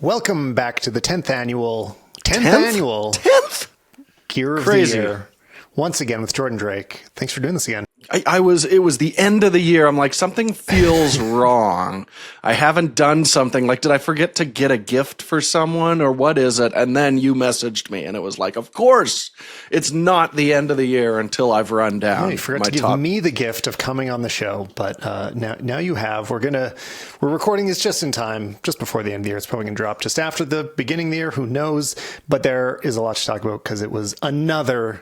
Welcome back to the 10th annual Gear of Crazy. the Year. Once again with Jordan Drake. Thanks for doing this again. It was the end of the year. I'm like, something feels wrong. I haven't done something. Like, did I forget to get a gift for someone or what is it? And then you messaged me and it was like, of course, it's not the end of the year until I've run down. You forgot to give me the gift of coming on the show, but now you have. We're recording this just in time, just before the end of the year. It's probably going to drop just after the beginning of the year. Who knows? But there is a lot to talk about because it was another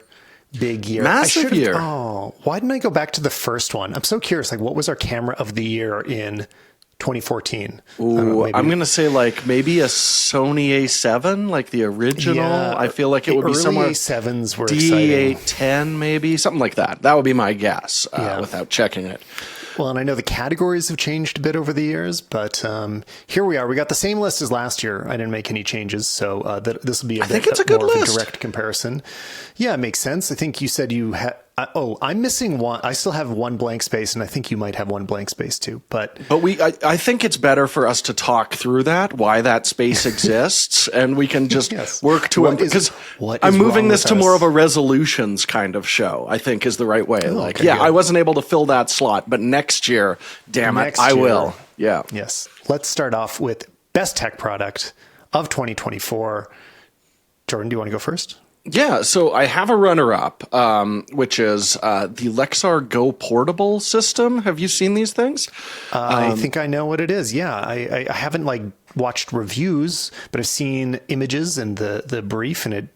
big year. Massive year. Oh, why didn't I go back to the first one? I'm so curious. Like, what was our camera of the year in 2014? Ooh, I'm going to say like maybe a Sony A7, like the original. Yeah, I feel like it would be somewhere. A7s were exciting. D810 maybe, something like that. That would be my guess without checking it. Well, and I know the categories have changed a bit over the years, but here we are. We got the same list as last year. I didn't make any changes, so this will be a good more list. Of a direct comparison. Yeah, it makes sense. I think you said you had... I'm missing one. I still have one blank space, and I think you might have one blank space too. But I think it's better for us to talk through that, why that space exists, and we can just work to it. Because I'm moving this to more of a resolutions kind of show, I think is the right way. I wasn't able to fill that slot, but next year, I will. Yeah. Yes. Let's start off with best tech product of 2024. Jordan, do you want to go first? Yeah, so I have a runner-up, which is the Lexar Go Portable system. Have you seen these things? I think I know what it is. Yeah, I haven't watched reviews, but I've seen images and the brief, and it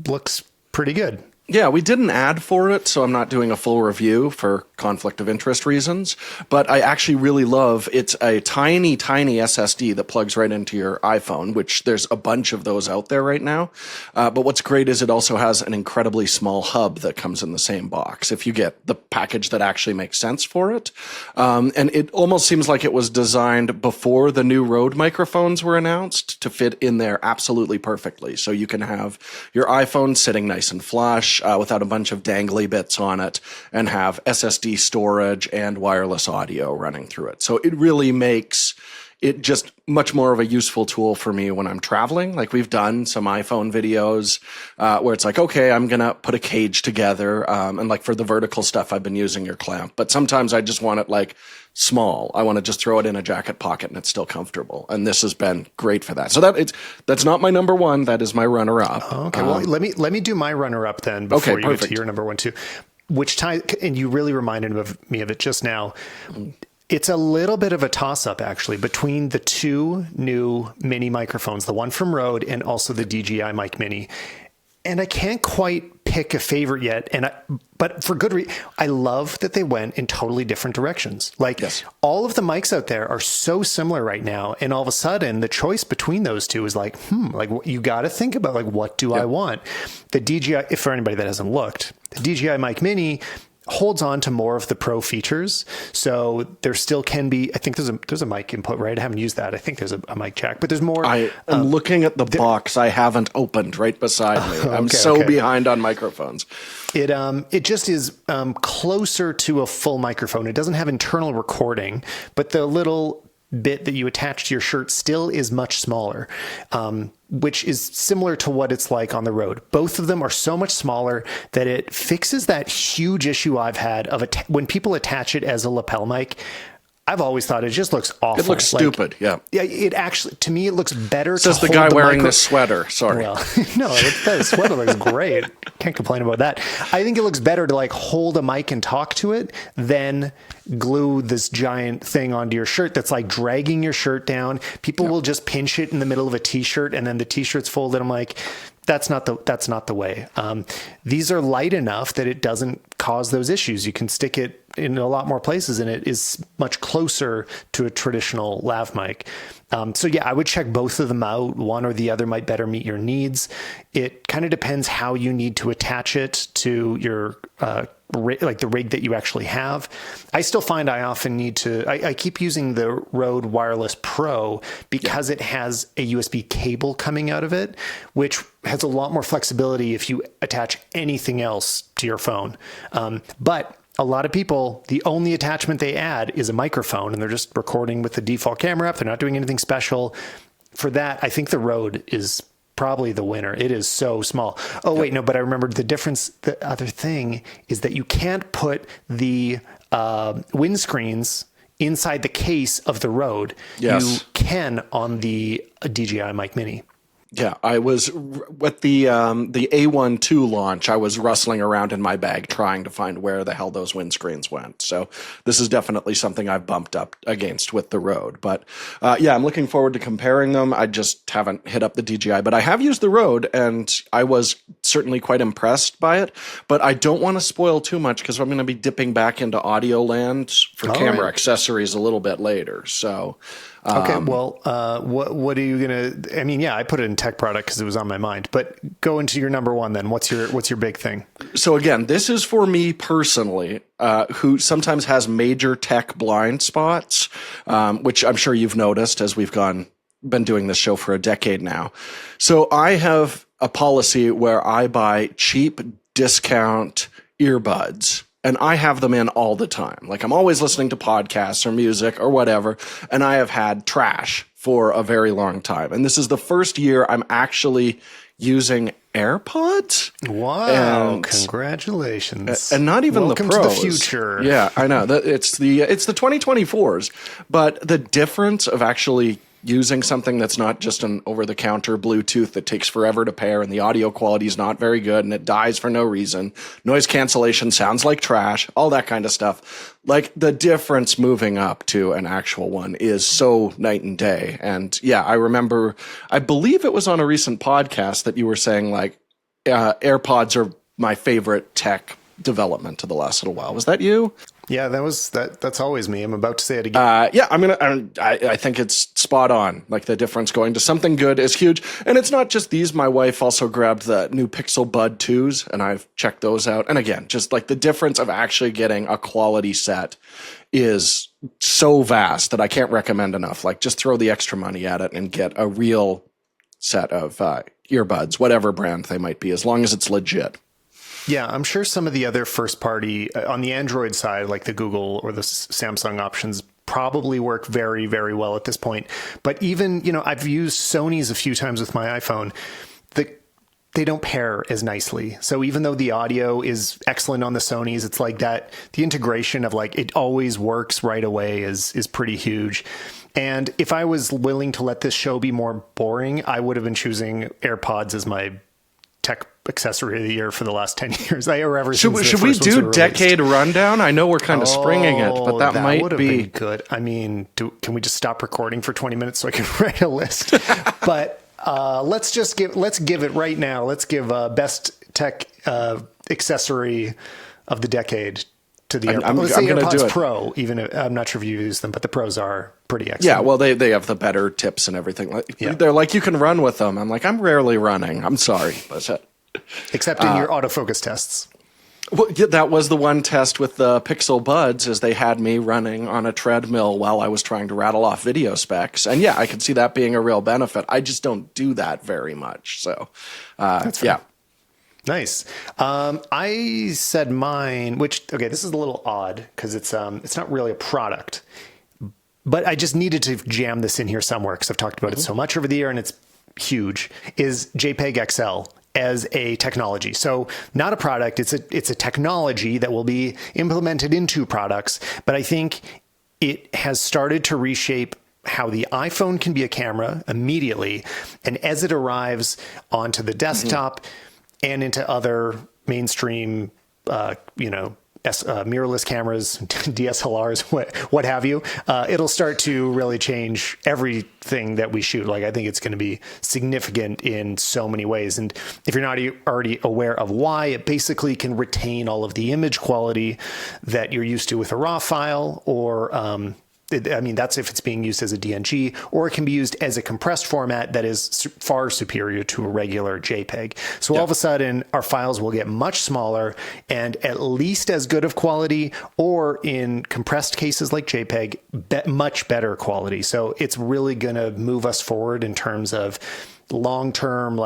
looks pretty good. Yeah, we did an ad for it, so I'm not doing a full review for conflict of interest reasons. But I actually really love it's a tiny, tiny SSD that plugs right into your iPhone, which there's a bunch of those out there right now. But what's great is it also has an incredibly small hub that comes in the same box if you get the package that actually makes sense for it. And it almost seems like it was designed before the new Rode microphones were announced to fit in there absolutely perfectly. So you can have your iPhone sitting nice and flush, without a bunch of dangly bits on it, and have SSD storage and wireless audio running through it. So it really makes it just much more of a useful tool for me when I'm traveling. Like we've done some iPhone videos where it's like, okay, I'm going to put a cage together. And like for the vertical stuff, I've been using your clamp. But sometimes I just want it like small. I want to just throw it in a jacket pocket and it's still comfortable. And this has been great for that. So that's not my number one. That is my runner up. Okay. Well, let me do my runner up then before you get to your number one too. And you really reminded me of it just now. It's a little bit of a toss-up, actually, between the two new mini microphones, the one from Rode and also the DJI Mic Mini. And I can't quite pick a favorite yet. But for good reason. I love that they went in totally different directions. All of the mics out there are so similar right now. And all of a sudden, the choice between those two is you got to think about, what do I want? The DJI, if for anybody that hasn't looked, the DJI Mic Mini holds on to more of the pro features. So there still can be, I think there's a mic input, right? I haven't used that. I think there's a mic jack, but there's more. I am looking at the box I haven't opened right beside me. I'm behind on microphones. It just is closer to a full microphone. It doesn't have internal recording, but the little bit that you attach to your shirt still is much smaller, which is similar to what it's like on the road. Both of them are so much smaller that it fixes that huge issue I've had of when people attach it as a lapel mic. I've always thought it just looks awful. It looks stupid, yeah. Yeah, it actually, to me, it looks better. Says the guy wearing this sweater. Sorry. Well, no, that sweater looks great. Can't complain about that. I think it looks better to hold a mic and talk to it than glue this giant thing onto your shirt that's dragging your shirt down. People will just pinch it in the middle of a t-shirt and then the t-shirt's folded. I'm like, that's not the way. These are light enough that it doesn't cause those issues. You can stick it in a lot more places and it is much closer to a traditional lav mic. I would check both of them out. One or the other might better meet your needs. It kind of depends how you need to attach it to your the rig that you actually have. I still find I often need to, I keep using the Rode Wireless Pro because it has a USB cable coming out of it, which has a lot more flexibility if you attach anything else to your phone. But a lot of people, the only attachment they add is a microphone and they're just recording with the default camera app. They're not doing anything special. for that, I think the Rode is probably the winner. It is so small. Oh, wait, no, but I remembered the difference. The other thing is that you can't put the windscreens inside the case of the Rode. Yes. You can on the DJI Mic Mini. Yeah, I was with the A1 launch. I was rustling around in my bag trying to find where the hell those windscreens went. So this is definitely something I've bumped up against with the Rode. But yeah, I'm looking forward to comparing them. I just haven't hit up the DJI, but I have used the Rode, and I was certainly quite impressed by it. But I don't want to spoil too much because I'm going to be dipping back into audio land for camera accessories a little bit later. So. Okay, well, what are you gonna? I mean, yeah, I put it in tech product because it was on my mind. But go into your number one then. What's your big thing? So again, this is for me personally, who sometimes has major tech blind spots, which I'm sure you've noticed as we've been doing this show for a decade now. So I have a policy where I buy cheap discount earbuds. And I have them in all the time. Like I'm always listening to podcasts or music or whatever. And I have had trash for a very long time. And this is the first year I'm actually using AirPods. Wow! And, congratulations! And not even Welcome the pros. To the future. Yeah, I know. It's the 2024s. But the difference of actually using something that's not just an over-the-counter Bluetooth that takes forever to pair and the audio quality is not very good and it dies for no reason. Noise cancellation sounds like trash, all that kind of stuff. Like the difference moving up to an actual one is so night and day. And yeah, I remember, I believe it was on a recent podcast that you were saying like AirPods are my favorite tech development of the last little while. Was that you? Yeah, that's always me. I'm about to say it again. Yeah, I think it's spot on. Like the difference going to something good is huge. And it's not just these. My wife also grabbed the new Pixel Bud 2s and I've checked those out. And again, just like the difference of actually getting a quality set is so vast that I can't recommend enough. Like just throw the extra money at it and get a real set of earbuds, whatever brand they might be, as long as it's legit. Yeah, I'm sure some of the other first party on the Android side, like the Google or the Samsung options, probably work very, very well at this point. But even, I've used Sony's a few times with my iPhone. They don't pair as nicely. So even though the audio is excellent on the Sony's, it's like that. The integration of like it always works right away is pretty huge. And if I was willing to let this show be more boring, I would have been choosing AirPods as my tech accessory of the year for the last 10 years. Should we do decade rundown? I know we're kind of springing it, but that might would have be been good. I mean, can we just stop recording for 20 minutes so I can write a list? But let's give it right now. Let's give best tech accessory of the decade to the AirPods. Let's say AirPods Pro, even if, I'm not sure if you use them, but the Pros are pretty excellent. Yeah, well, they have the better tips and everything. They're like, you can run with them. I'm like, I'm rarely running. I'm sorry. But, except in your autofocus tests. Well, yeah, that was the one test with the Pixel Buds, is they had me running on a treadmill while I was trying to rattle off video specs. And yeah, I could see that being a real benefit. I just don't do that very much. So, yeah. Nice. I said mine, this is a little odd because it's not really a product, but I just needed to jam this in here somewhere because I've talked about it so much over the year and it's huge, is JPEG XL as a technology. So not a product, it's a technology that will be implemented into products, but I think it has started to reshape how the iPhone can be a camera immediately. And as it arrives onto the desktop and into other mainstream, mirrorless cameras, DSLRs, what have you, it'll start to really change everything that we shoot. Like I think it's going to be significant in so many ways. And if you're not already aware of why, it basically can retain all of the image quality that you're used to with a RAW file, or that's if it's being used as a DNG, or it can be used as a compressed format that is far superior to a regular JPEG. So all of a sudden, our files will get much smaller and at least as good of quality, or in compressed cases like JPEG, much better quality. So it's really going to move us forward in terms of long-term,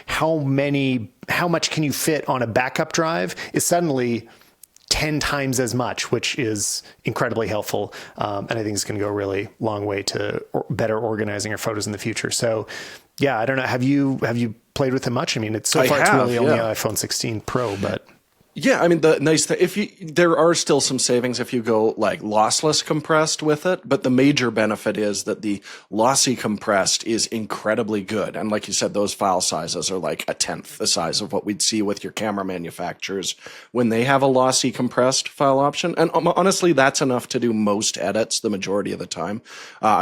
how much can you fit on a backup drive is suddenly 10 times as much, which is incredibly helpful. And I think it's going to go a really long way to better organizing our photos in the future. So yeah, I don't know. Have you played with it much? I mean, it's it's really only iPhone 16 Pro, but yeah, I mean, the nice thing, there are still some savings if you go like lossless compressed with it, but the major benefit is that the lossy compressed is incredibly good. And like you said, those file sizes are like a tenth the size of what we'd see with your camera manufacturers when they have a lossy compressed file option. And honestly, that's enough to do most edits the majority of the time.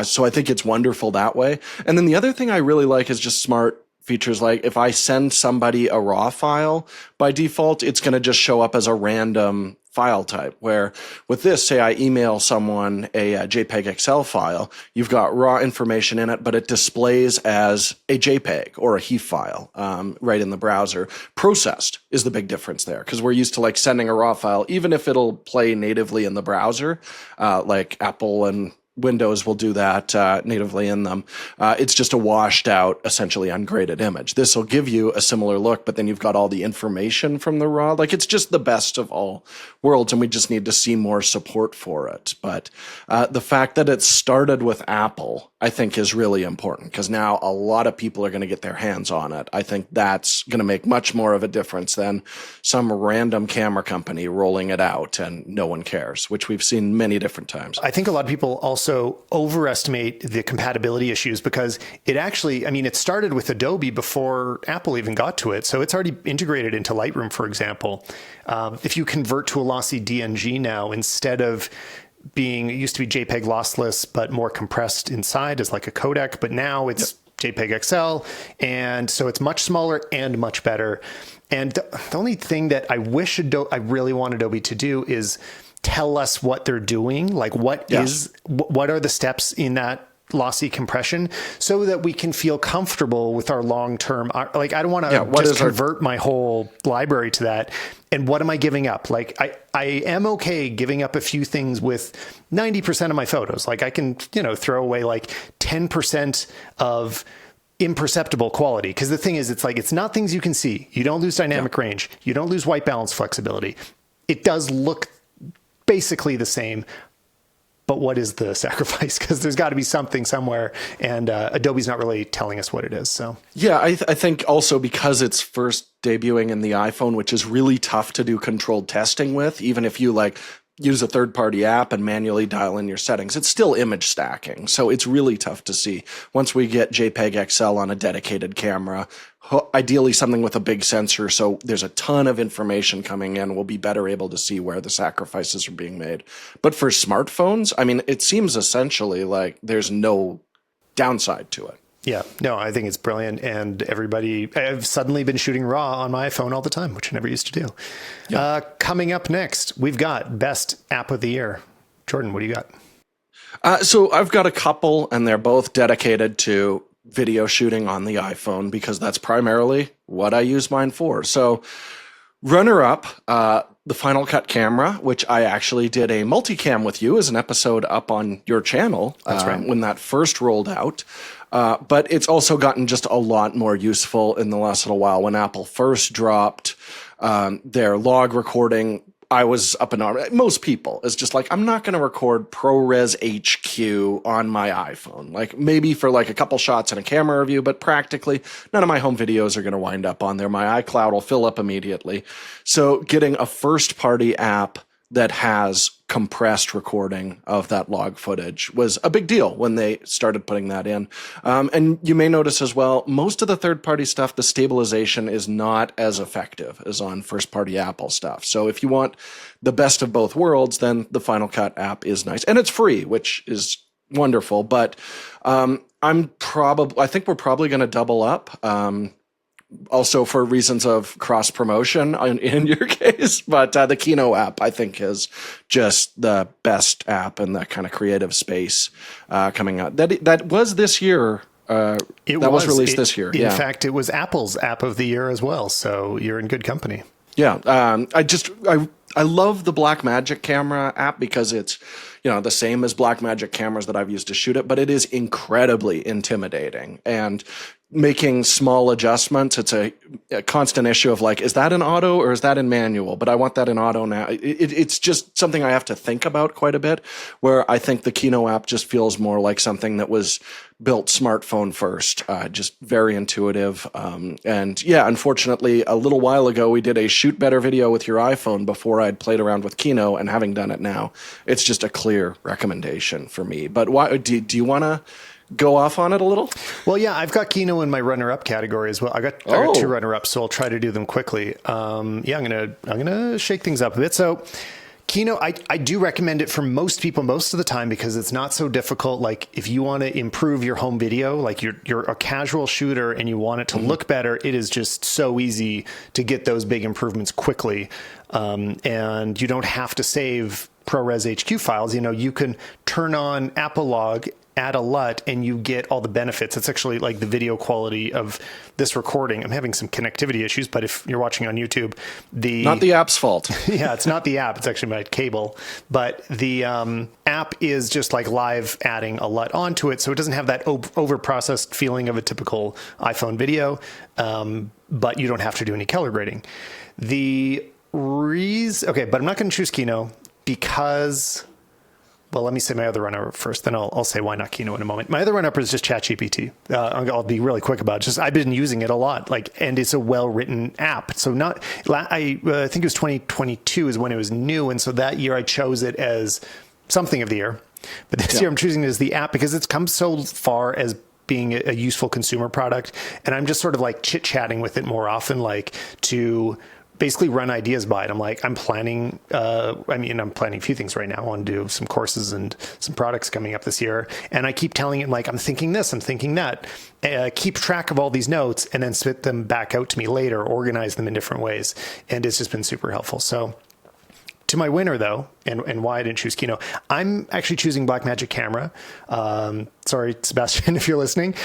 So I think it's wonderful that way. And then the other thing I really like is just smart features like if I send somebody a RAW file, by default, it's going to just show up as a random file type. Where with this, say I email someone a JPEG XL file, you've got raw information in it, but it displays as a JPEG or a HEIF file right in the browser. Processed is the big difference there because we're used to like sending a raw file, even if it'll play natively in the browser, like Apple and Windows will do that natively in them. It's just a washed out, essentially ungraded image. This will give you a similar look, but then you've got all the information from the raw. Like it's just the best of all worlds, and we just need to see more support for it. But the fact that it started with Apple, I think, is really important because now a lot of people are going to get their hands on it. I think that's going to make much more of a difference than some random camera company rolling it out and no one cares, which we've seen many different times. I think a lot of people also overestimate the compatibility issues because it actually, I mean, it started with Adobe before Apple even got to it. So it's already integrated into Lightroom, for example. If you convert to a lossy DNG now, instead of being, it used to be JPEG lossless, but more compressed inside as like a codec, but now it's JPEG XL. And so it's much smaller and much better. And the only thing that I wish I really want Adobe to do is tell us what they're doing, like what are the steps in that lossy compression so that we can feel comfortable with our long-term, like I don't want to just convert my whole library to that. And what am I giving up? Like I am okay giving up a few things with 90% of my photos. Like I can, throw away like 10% of imperceptible quality. Because the thing is, it's not things you can see. You don't lose dynamic range. You don't lose white balance flexibility. It does look basically the same, but what is the sacrifice? Because there's got to be something somewhere, and Adobe's not really telling us what it is. So yeah, I think also because it's first debuting in the iPhone, which is really tough to do controlled testing with, even if you like use a third-party app and manually dial in your settings, it's still image stacking. So it's really tough to see. Once we get JPEG XL on a dedicated camera, ideally something with a big sensor, so there's a ton of information coming in, we'll be better able to see where the sacrifices are being made. But for smartphones, I mean, it seems essentially like there's no downside to it. Yeah, no, I think it's brilliant. And I've suddenly been shooting RAW on my iPhone all the time, which I never used to do. Yeah. Coming up next, we've got Best App of the Year. Jordan, what do you got? So I've got a couple, and they're both dedicated to video shooting on the iPhone because that's primarily what I use mine for. So runner-up, the Final Cut camera, which I actually did a multicam with you as an episode up on your channel. That's right. When that first rolled out. But it's also gotten just a lot more useful in the last little while. When Apple first dropped their log recording, I was up in arms. Most people is just like, I'm not going to record ProRes HQ on my iPhone. Like maybe for like a couple shots in a camera review, but practically none of my home videos are going to wind up on there. My iCloud will fill up immediately. So getting a first-party app that has compressed recording of that log footage was a big deal when they started putting that in. And you may notice as well, most of the third-party stuff, the stabilization is not as effective as on first-party Apple stuff. So if you want the best of both worlds, then the Final Cut app is nice. And it's free, which is wonderful. But I think we're probably going to double up. Also for reasons of cross promotion in your case, but the Kino app I think is just the best app in that kind of creative space coming out. That was this year. It was released this year. In fact, it was Apple's app of the year as well. So you're in good company. Yeah, I love the Blackmagic camera app because it's, the same as Blackmagic cameras that I've used to shoot it, but it is incredibly intimidating. And making small adjustments, it's a constant issue of like, is that in auto or is that in manual? But I want that in auto now. It's just something I have to think about quite a bit, where I think the Kino app just feels more like something that was built smartphone first, just very intuitive. And yeah, unfortunately, a little while ago, we did a shoot better video with your iPhone before I'd played around with Kino, and having done it now, it's just a clear recommendation for me. But why do you want to go off on it a little? Well, yeah, I've got Kino in my runner-up category as well. I got 2 runner-ups, so I'll try to do them quickly. I'm gonna shake things up a bit. So Kino, I do recommend it for most people most of the time because it's not so difficult. Like if you want to improve your home video, like you're a casual shooter and you want it to look better, it is just so easy to get those big improvements quickly. And you don't have to save ProRes HQ files. You can turn on Apolog, add a LUT, and you get all the benefits. It's actually like the video quality of this recording. I'm having some connectivity issues, but if you're watching on YouTube, not the app's fault. Yeah, it's not the app. It's actually my cable. But the app is just like live adding a LUT onto it, so it doesn't have that over-processed feeling of a typical iPhone video, but you don't have to do any color grading. Okay, but I'm not going to choose Kino because... Well, let me say my other runner-up first, then I'll say why not Kino in a moment. My other runner-up is just ChatGPT. I'll be really quick about it. Just I've been using it a lot, and it's a well-written app. So I think it was 2022 is when it was new, and so that year I chose it as something of the year. But this year I'm choosing it as the app because it's come so far as being a useful consumer product, and I'm just sort of like chit-chatting with it more often, like to basically run ideas by it. I'm planning a few things right now. I want to do some courses and some products coming up this year. And I keep telling it, I'm thinking this, I'm thinking that. Keep track of all these notes and then spit them back out to me later, organize them in different ways. And it's just been super helpful. So to my winner, though, and why I didn't choose Kino, I'm actually choosing Blackmagic Camera. Sorry, Sebastian, if you're listening.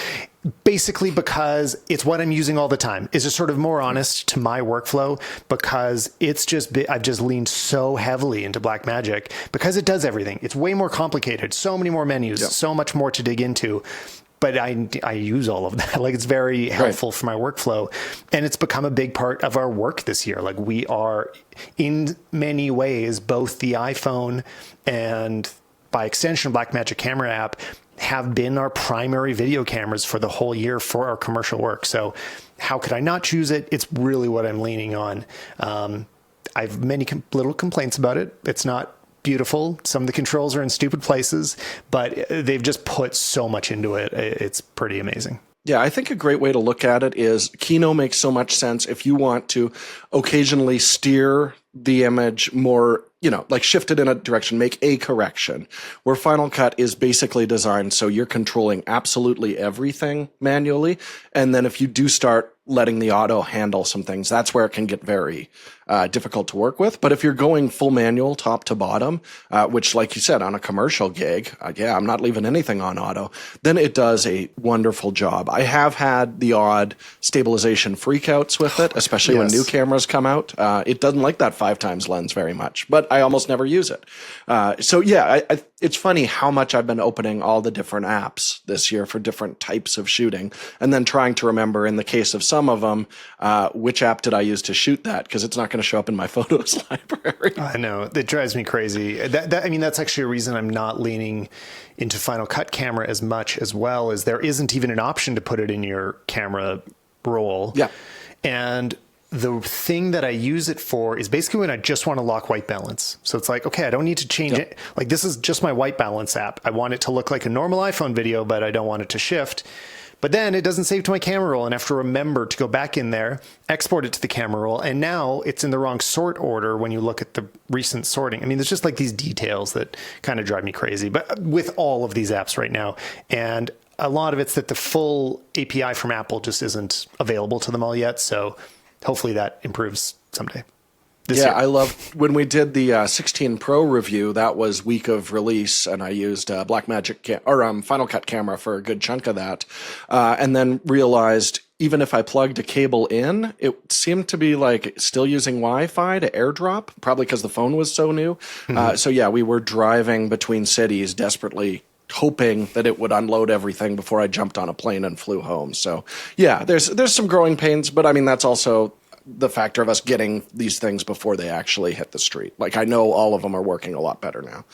Basically because it's what I'm using all the time. It's just sort of more honest to my workflow because I've just leaned so heavily into Blackmagic because it does everything. It's way more complicated, so many more menus, so much more to dig into. But I use all of that. It's very helpful for my workflow. And it's become a big part of our work this year. We are, in many ways, both the iPhone and, by extension, Blackmagic Camera app have been our primary video cameras for the whole year for our commercial work. So how could I not choose it? It's really what I'm leaning on. I have many little complaints about it. It's not beautiful. Some of the controls are in stupid places, but they've just put so much into it. It's pretty amazing. Yeah, I think a great way to look at it is Kino makes so much sense if you want to occasionally steer the image more, shift it in a direction, make a correction, where Final Cut is basically designed so you're controlling absolutely everything manually. And then if you do start letting the auto handle some things, that's where it can get very difficult to work with. But if you're going full manual top to bottom, which, like you said, on a commercial gig, I'm not leaving anything on auto, then it does a wonderful job. I have had the odd stabilization freakouts with it, especially when new cameras come out. It doesn't like that 5x lens very much, but I almost never use it. It's funny how much I've been opening all the different apps this year for different types of shooting, and then trying to remember, in the case of some of them, which app did I use to shoot that? Because it's not going to show up in my photos library. I know. It drives me crazy. That's actually a reason I'm not leaning into Final Cut Camera as much as well, is there isn't even an option to put it in your camera roll. Yeah. And the thing that I use it for is basically when I just want to lock white balance. So it's okay, I don't need to change it. This is just my white balance app. I want it to look like a normal iPhone video, but I don't want it to shift. But then it doesn't save to my camera roll, and I have to remember to go back in there, export it to the camera roll, and now it's in the wrong sort order when you look at the recent sorting. There's just these details that kind of drive me crazy, but with all of these apps right now. And a lot of it's that the full API from Apple just isn't available to them all yet, so hopefully that improves someday. I love when we did the 16 Pro review. That was week of release, and I used Blackmagic Final Cut Camera for a good chunk of that, and then realized even if I plugged a cable in, it seemed to be like still using Wi-Fi to AirDrop, probably because the phone was so new. So yeah, we were driving between cities desperately hoping that it would unload everything before I jumped on a plane and flew home. So yeah, there's some growing pains, but I mean, that's also the factor of us getting these things before they actually hit the street. Like, I know all of them are working a lot better now.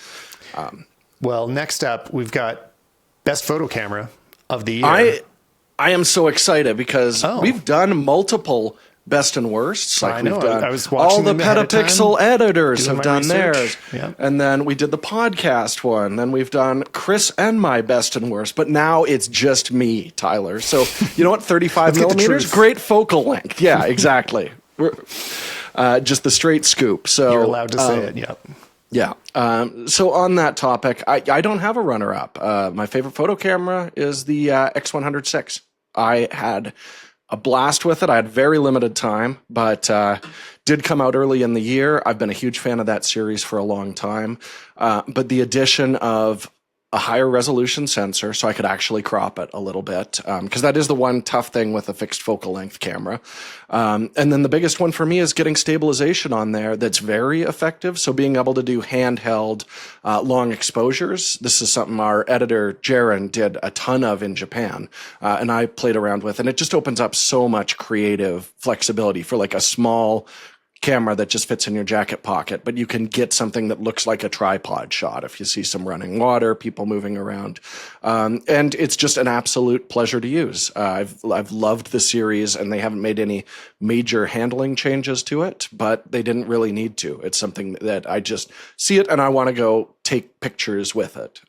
Well, next up, we've got best photo camera of the year. I am so excited because we've done multiple best and worsts. Like, I know. We've done I was watching all the them ahead of time, Petapixel editors have my done research. theirs. Yeah. And then we did the podcast one. Then we've done Chris and my best and worst. But now it's just me, Tyler. So you know what? 35 get the millimeters, truth. great focal length. Yeah, exactly. We're just the straight scoop. So You're allowed to say it. Yep. yeah. So on that topic, I don't have a runner-up. My favorite photo camera is the X100 I had a blast with it. I had very limited time, but did come out early in the year. I've been a huge fan of that series for a long time. But the addition of a higher resolution sensor, so I could actually crop it a little bit, because that is the one tough thing with a fixed focal length camera. And then the biggest one for me is getting stabilization on there that's very effective. So being able to do handheld long exposures. This is something our editor, Jaron, did a ton of in Japan, and I played around with, and it just opens up so much creative flexibility for like a small camera that just fits in your jacket pocket, but you can get something that looks like a tripod shot if you see some running water, people moving around. And it's just an absolute pleasure to use. I've loved the series, and they haven't made any major handling changes to it, but they didn't really need to. It's something that I just see it and I want to go take pictures with it,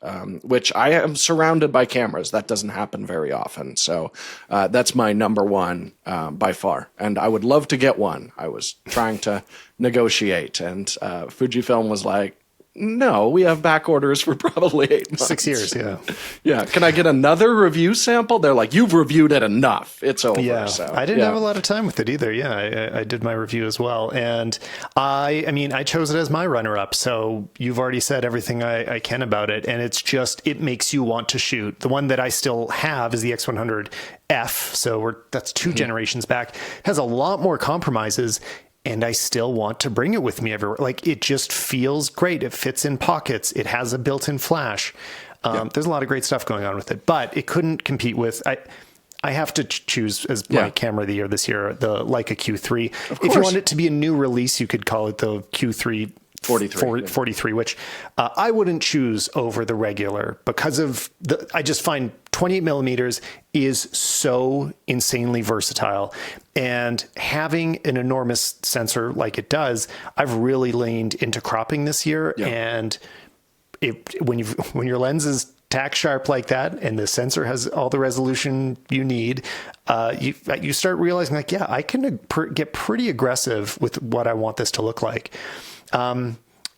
which I am surrounded by cameras. That doesn't happen very often. So that's my number one by far. And I would love to get one. I was trying to negotiate, and Fujifilm was like, no, we have back orders for probably 8 months. 6 years, yeah. Yeah. Can I get another review sample? They're like, you've reviewed it enough. It's over. Yeah, So, I didn't have a lot of time with it either. Yeah, I did my review as well. And I mean, I chose it as my runner-up. So you've already said everything I can about it. And it's just, it makes you want to shoot. The one that I still have is the X100F. So that's two generations back. Has a lot more compromises. And I still want to bring it with me everywhere. Like, it just feels great. It fits in pockets. It has a built-in flash. There's a lot of great stuff going on with it, but it couldn't compete with. I have to choose as my camera of the year this year, the Leica Q3. If you want it to be a new release, you could call it the Q3 43, which I wouldn't choose over the regular because of I just find 28 millimeters is so insanely versatile, and having an enormous sensor like it does, I've really leaned into cropping this year. And when your lens is tack sharp like that, and the sensor has all the resolution you need, you start realizing, like, yeah, I can get pretty aggressive with what I want this to look like.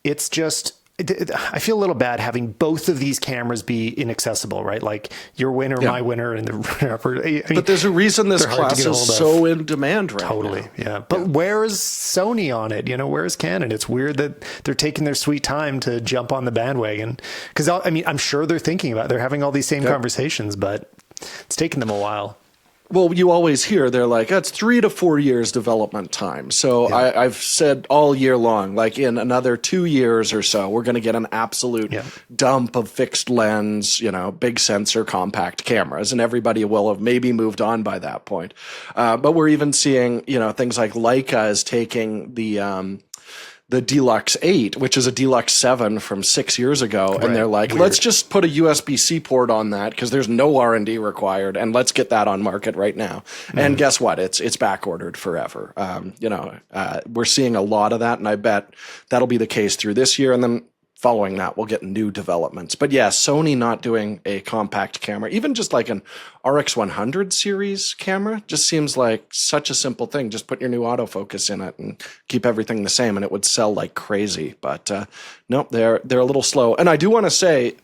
It's just, I feel a little bad having both of these cameras be inaccessible, right? like your winner, my winner, and the runner-up. I mean, but there's a reason this class is so in demand right now. Totally, yeah. But where is Sony on it? Where is Canon? It's weird that they're taking their sweet time to jump on the bandwagon. Because, I mean, I'm sure they're thinking about it. They're having all these same conversations, but it's taken them a while. Well, you always hear they're like, that's 3 to 4 years development time. So I've said all year long, like in another 2 years or so, we're going to get an absolute dump of fixed lens, big sensor, compact cameras, and everybody will have maybe moved on by that point. But we're even seeing, things like Leica is taking the Deluxe 8, which is a Deluxe 7 from 6 years ago. And they're like, let's just put a USB-C port on that because there's no R&D required, and let's get that on market right now. And guess what? It's back ordered forever. We're seeing a lot of that, and I bet that'll be the case through this year. And then following that, we'll get new developments. But yeah, Sony not doing a compact camera, even just like an RX100 series camera, just seems like such a simple thing. Just put your new autofocus in it and keep everything the same, and it would sell like crazy. But no, they're a little slow. And I do want to say,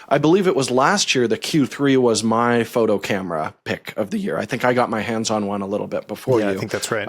I believe it was last year the Q3 was my photo camera pick of the year. I think I got my hands on one a little bit before you. I think that's right.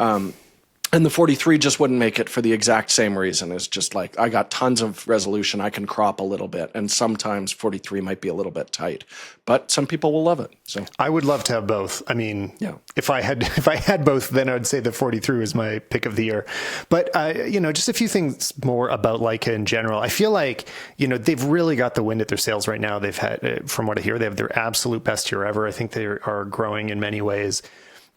And the 43 just wouldn't make it for the exact same reason. It's just like I got tons of resolution. I can crop a little bit, and sometimes 43 might be a little bit tight, but some people will love it. So I would love to have both. I mean, yeah. if I had both, then I'd say the 43 is my pick of the year. But just a few things more about Leica in general. I feel like they've really got the wind at their sails right now. They've had, from what I hear, they have their absolute best year ever. I think they are growing in many ways.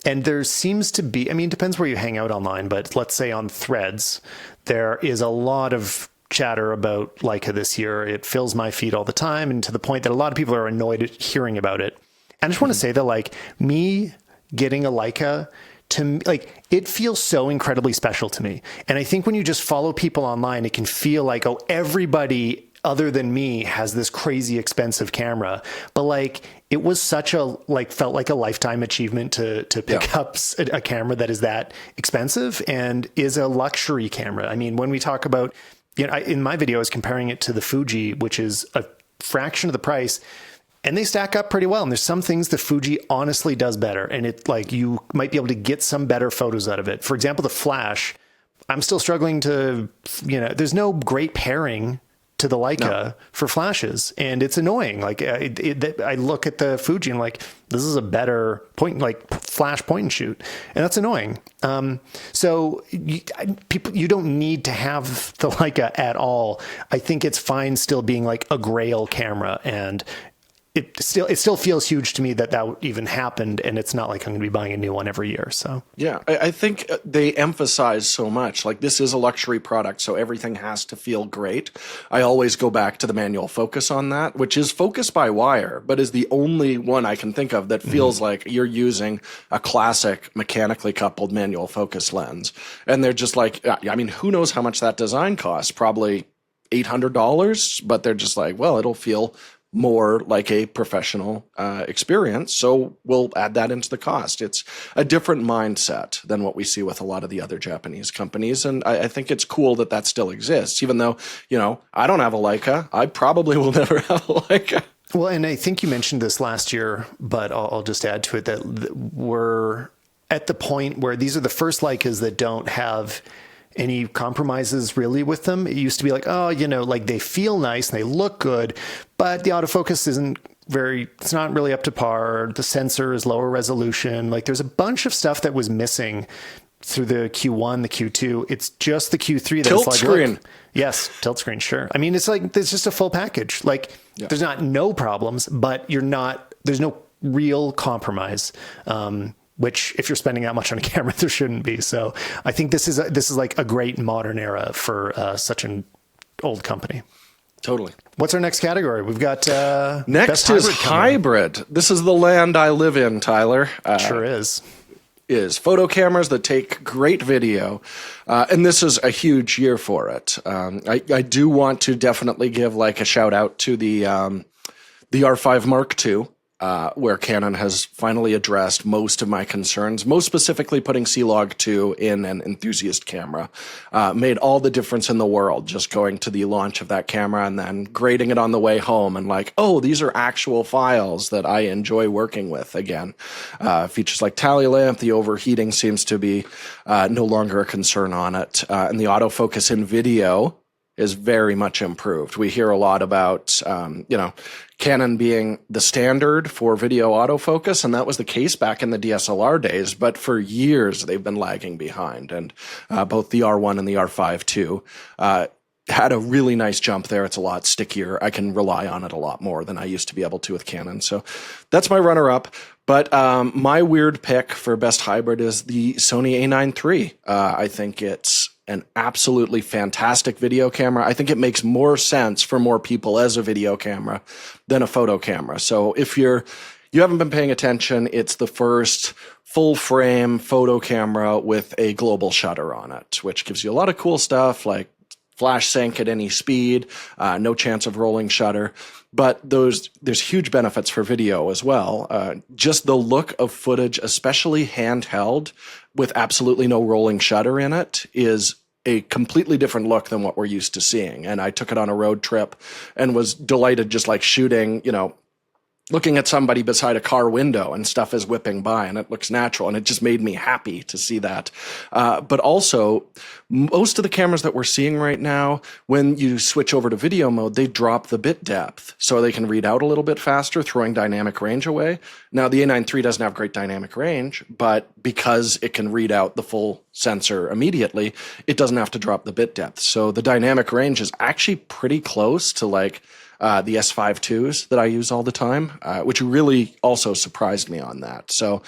And there seems to be, I mean, it depends where you hang out online, but let's say on Threads, there is a lot of chatter about Leica this year. It fills my feed all the time, and to the point that a lot of people are annoyed at hearing about it. And I just want to say that, like, me getting a Leica, to me, like, it feels so incredibly special to me. And I think when you just follow people online, it can feel like, oh, everybody other than me has this crazy expensive camera. But like, it was such a, like, felt like a lifetime achievement to pick up a camera that is that expensive and is a luxury camera. I mean, when we talk about, in my video, I was comparing it to the Fuji, which is a fraction of the price, and they stack up pretty well. And there's some things the Fuji honestly does better. And it, like, you might be able to get some better photos out of it. For example, the flash, I'm still struggling to, there's no great pairing to the Leica for flashes, and it's annoying. Like, I look at the Fuji and like, this is a better flash point and shoot, and that's annoying. So you don't need to have the Leica at all. I think it's fine still being like a Grail camera, and it still feels huge to me that even happened, and it's not like I'm going to be buying a new one every year. So yeah, I think they emphasize so much, like, this is a luxury product, so everything has to feel great. I always go back to the manual focus on that, which is focus by wire, but is the only one I can think of that feels like you're using a classic mechanically coupled manual focus lens. And they're just like, I mean, who knows how much that design costs? Probably $800, but they're just like, well, it'll feel more like a professional experience, so we'll add that into the cost. It's a different mindset than what we see with a lot of the other Japanese companies, and I think it's cool that still exists, even though, I don't have a Leica. I probably will never have a Leica. Well, and I think you mentioned this last year, but I'll just add to it that we're at the point where these are the first Leicas that don't have any compromises really with them. It used to be like, oh, like, they feel nice and they look good, but the autofocus it's not really up to par. The sensor is lower resolution. Like, there's a bunch of stuff that was missing through the Q1, the Q2. It's just the Q3 that's tilt like, screen. Look, yes, tilt screen, sure. I mean, it's like, there's just a full package. Like, there's not no problems, but there's no real compromise. Which, if you're spending that much on a camera, there shouldn't be. So I think this is like a great modern era for such an old company. Totally. What's our next category? We've got next is hybrid. This is the land I live in, Tyler. Sure is. Is photo cameras that take great video, and this is a huge year for it. I do want to definitely give, like, a shout out to the R5 Mark II. Where Canon has finally addressed most of my concerns, most specifically putting C-Log 2 in an enthusiast camera, made all the difference in the world, just going to the launch of that camera and then grading it on the way home and like, oh, these are actual files that I enjoy working with again. Features like tally lamp, the overheating seems to be no longer a concern on it, and the autofocus in video is very much improved. We hear a lot about, Canon being the standard for video autofocus, and that was the case back in the DSLR days, but for years they've been lagging behind, and both the R1 and the R5 too had a really nice jump there. It's a lot stickier. I can rely on it a lot more than I used to be able to with Canon. So that's my runner-up. But my weird pick for best hybrid is the Sony A9 III. I think it's an absolutely fantastic video camera. I think it makes more sense for more people as a video camera than a photo camera. So if you haven't been paying attention, it's the first full frame photo camera with a global shutter on it, which gives you a lot of cool stuff like flash sync at any speed, no chance of rolling shutter. But there's huge benefits for video as well. Just the look of footage, especially handheld, with absolutely no rolling shutter in it, is a completely different look than what we're used to seeing. And I took it on a road trip and was delighted just like shooting, looking at somebody beside a car window and stuff is whipping by and it looks natural. And it just made me happy to see that. But also, most of the cameras that we're seeing right now, when you switch over to video mode, they drop the bit depth so they can read out a little bit faster, throwing dynamic range away. Now, the A9 III doesn't have great dynamic range, but because it can read out the full sensor immediately, it doesn't have to drop the bit depth. So the dynamic range is actually pretty close to like the S5 IIs that I use all the time, which really also surprised me on that. So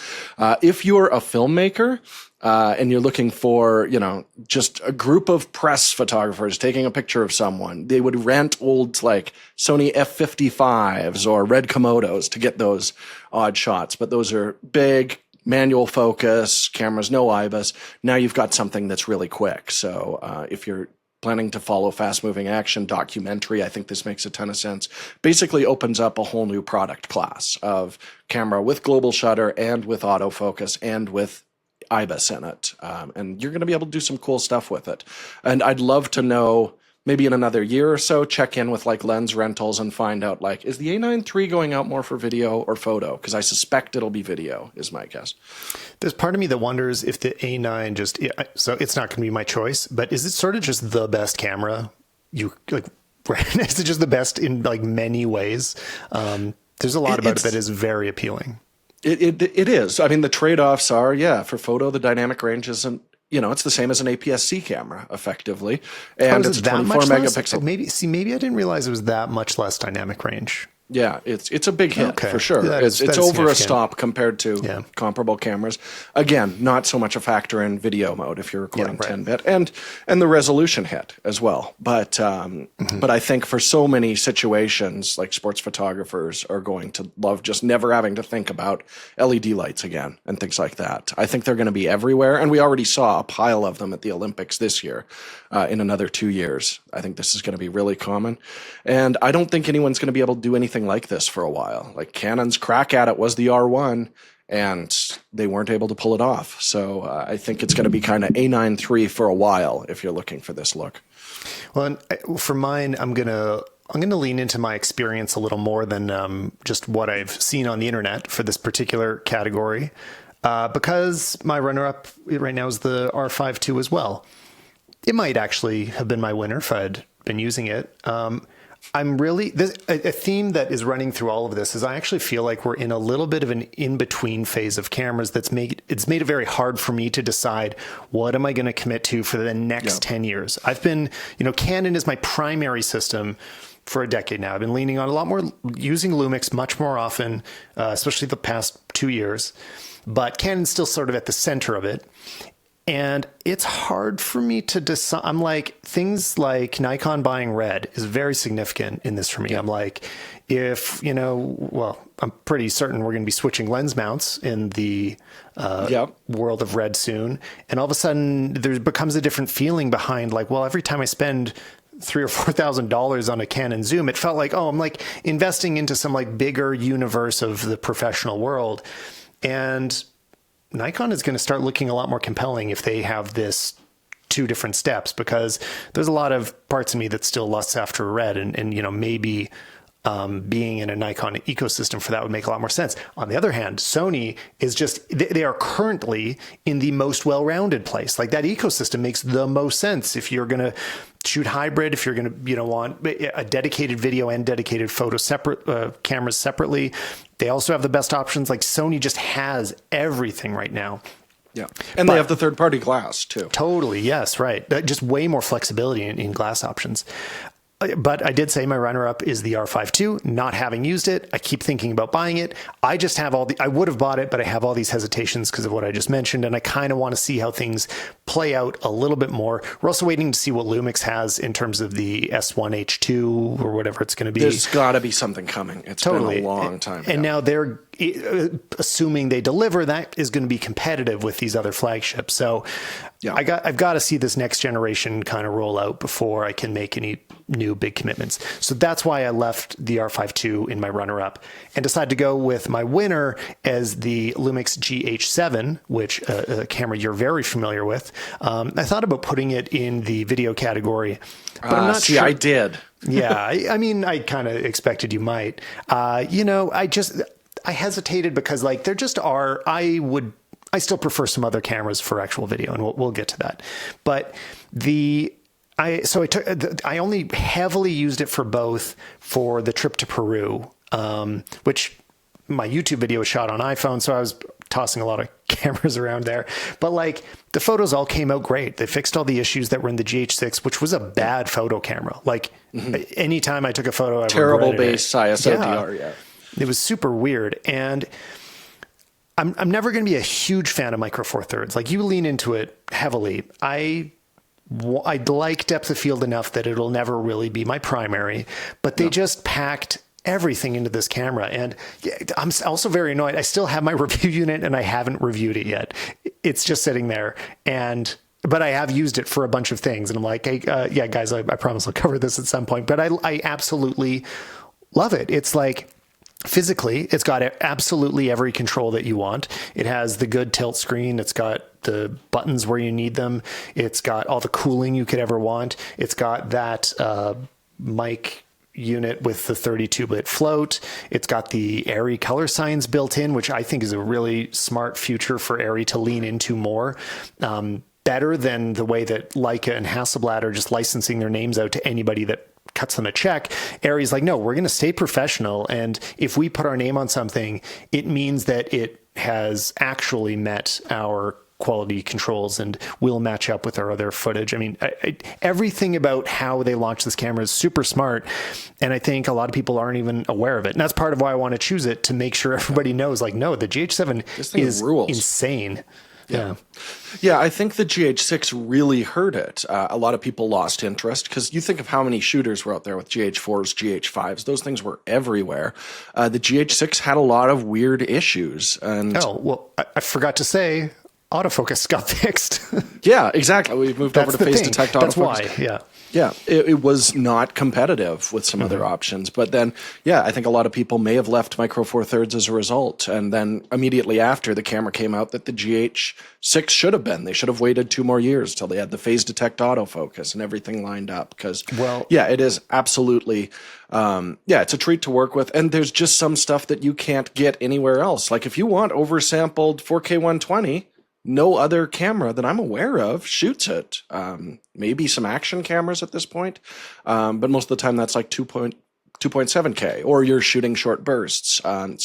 if you're a filmmaker and you're looking for, just a group of press photographers taking a picture of someone, they would rent old like Sony F55s or Red Komodos to get those odd shots. But those are big, manual focus cameras, no IBIS. Now you've got something that's really quick. So if you're planning to follow fast-moving action documentary, I think this makes a ton of sense. Basically opens up a whole new product class of camera with global shutter and with autofocus and with IBIS in it. And you're going to be able to do some cool stuff with it. And I'd love to know, maybe in another year or so, check in with like lens rentals and find out like, is the A9 III going out more for video or photo? Because I suspect it'll be video is my guess. There's part of me that wonders if the A9 so it's not going to be my choice, but is it sort of just the best camera? Is it just the best in like many ways? There's a lot about it that is very appealing. It is. I mean, the trade-offs are, for photo, the dynamic range isn't, it's the same as an APS-C camera, effectively. And it's a 24 megapixel. Maybe I didn't realize it was that much less dynamic range. Yeah, it's a big hit for sure. It's over a stop compared to comparable cameras. Again, not so much a factor in video mode if you're recording 10-bit, and the resolution hit as well. But I think for so many situations, like sports photographers are going to love just never having to think about LED lights again and things like that. I think they're going to be everywhere, and we already saw a pile of them at the Olympics this year. In another 2 years, I think this is going to be really common, and I don't think anyone's going to be able to do anything like this for a while. Like Canon's crack at it was the R1, and they weren't able to pull it off. So I think it's going to be kind of A9 III for a while if you're looking for this look. Well, for mine, I'm gonna lean into my experience a little more than just what I've seen on the internet for this particular category, because my runner-up right now is the R5 II as well. It might actually have been my winner if I'd been using it. I'm really a theme that is running through all of this is I actually feel like we're in a little bit of an in-between phase of cameras that's made it very hard for me to decide what am I going to commit to for the next 10 years. I've been, Canon is my primary system for a decade now. I've been leaning on a lot more, using Lumix much more often, especially the past 2 years, but Canon's still sort of at the center of it. And it's hard for me to decide. I'm like, things like Nikon buying Red is very significant in this for me. I'm like, if, I'm pretty certain we're going to be switching lens mounts in the world of Red soon. And all of a sudden there becomes a different feeling behind like, well, every time I spend $3,000 or $4,000 on a Canon zoom, it felt like, I'm like investing into some like bigger universe of the professional world. And Nikon is going to start looking a lot more compelling if they have this two different steps, because there's a lot of parts of me that still lusts after Red, and maybe being in a Nikon ecosystem for that would make a lot more sense. On the other hand, Sony is they are currently in the most well-rounded place. Like that ecosystem makes the most sense if you're going to shoot hybrid, if you're going to want a dedicated video and dedicated photo cameras separately. They also have the best options. Like Sony just has everything right now. Yeah. And they have the third-party glass too. Totally. Yes. Right. Just way more flexibility in glass options. But I did say my runner-up is the R5 II. Not having used it, I keep thinking about buying it. I just have I would have bought it, but I have all these hesitations because of what I just mentioned, and I kind of want to see how things play out a little bit more. We're also waiting to see what Lumix has in terms of the S1H2 or whatever it's going to be. There's got to be something coming. It's been a long time. And now assuming they deliver, that is going to be competitive with these other flagships. So I've got to see this next generation kind of roll out before I can make any new big commitments. So that's why I left the R5 II in my runner-up and decided to go with my winner as the Lumix GH7, which a camera you're very familiar with. I thought about putting it in the video category, but I'm not sure. I did. Yeah, I mean, I kind of expected you might. I hesitated because like there just are. I still prefer some other cameras for actual video, and we'll get to that. But I only heavily used it for both for the trip to Peru, which my YouTube video was shot on iPhone, so I was tossing a lot of cameras around there. But like the photos all came out great. They fixed all the issues that were in the GH6, which was a bad photo camera. Like anytime I took a photo, I terrible base ISO DR. It was super weird. And I'm never going to be a huge fan of Micro Four Thirds. Like you lean into it heavily. I like depth of field enough that it'll never really be my primary, but they just packed everything into this camera. And I'm also very annoyed. I still have my review unit and I haven't reviewed it yet. It's just sitting there. But I have used it for a bunch of things. And I'm like, hey, guys, I promise I'll cover this at some point. But I absolutely love it. It's like, physically, it's got absolutely every control that you want. It has the good tilt screen. It's got the buttons where you need them. It's got all the cooling you could ever want. It's got that mic unit with the 32-bit float. It's got the Arri color signs built in, which I think is a really smart future for Arri to lean into more. Better than the way that Leica and Hasselblad are just licensing their names out to anybody that cuts them a check. Arri's like, no, we're going to stay professional. And if we put our name on something, it means that it has actually met our quality controls and will match up with our other footage. I mean, everything about how they launched this camera is super smart. And I think a lot of people aren't even aware of it. And that's part of why I want to choose it, to make sure everybody knows, like, no, the GH7 is insane. Yeah, I think the GH6 really hurt it. A lot of people lost interest because you think of how many shooters were out there with GH4s, GH5s. Those things were everywhere. The GH6 had a lot of weird issues. And I forgot to say, autofocus got fixed. Yeah, exactly. We've moved over to phase detect autofocus. That's why, Yeah, it was not competitive with some other options. But then, I think a lot of people may have left Micro Four Thirds as a result. And then immediately after, the camera came out that the GH6 should have been. They should have waited 2 more years till they had the phase detect autofocus and everything lined up. Because, it is absolutely, it's a treat to work with. And there's just some stuff that you can't get anywhere else. Like if you want oversampled 4K 120, no other camera that I'm aware of shoots it. Maybe some action cameras at this point, but most of the time that's like 2.7K, or you're shooting short bursts. And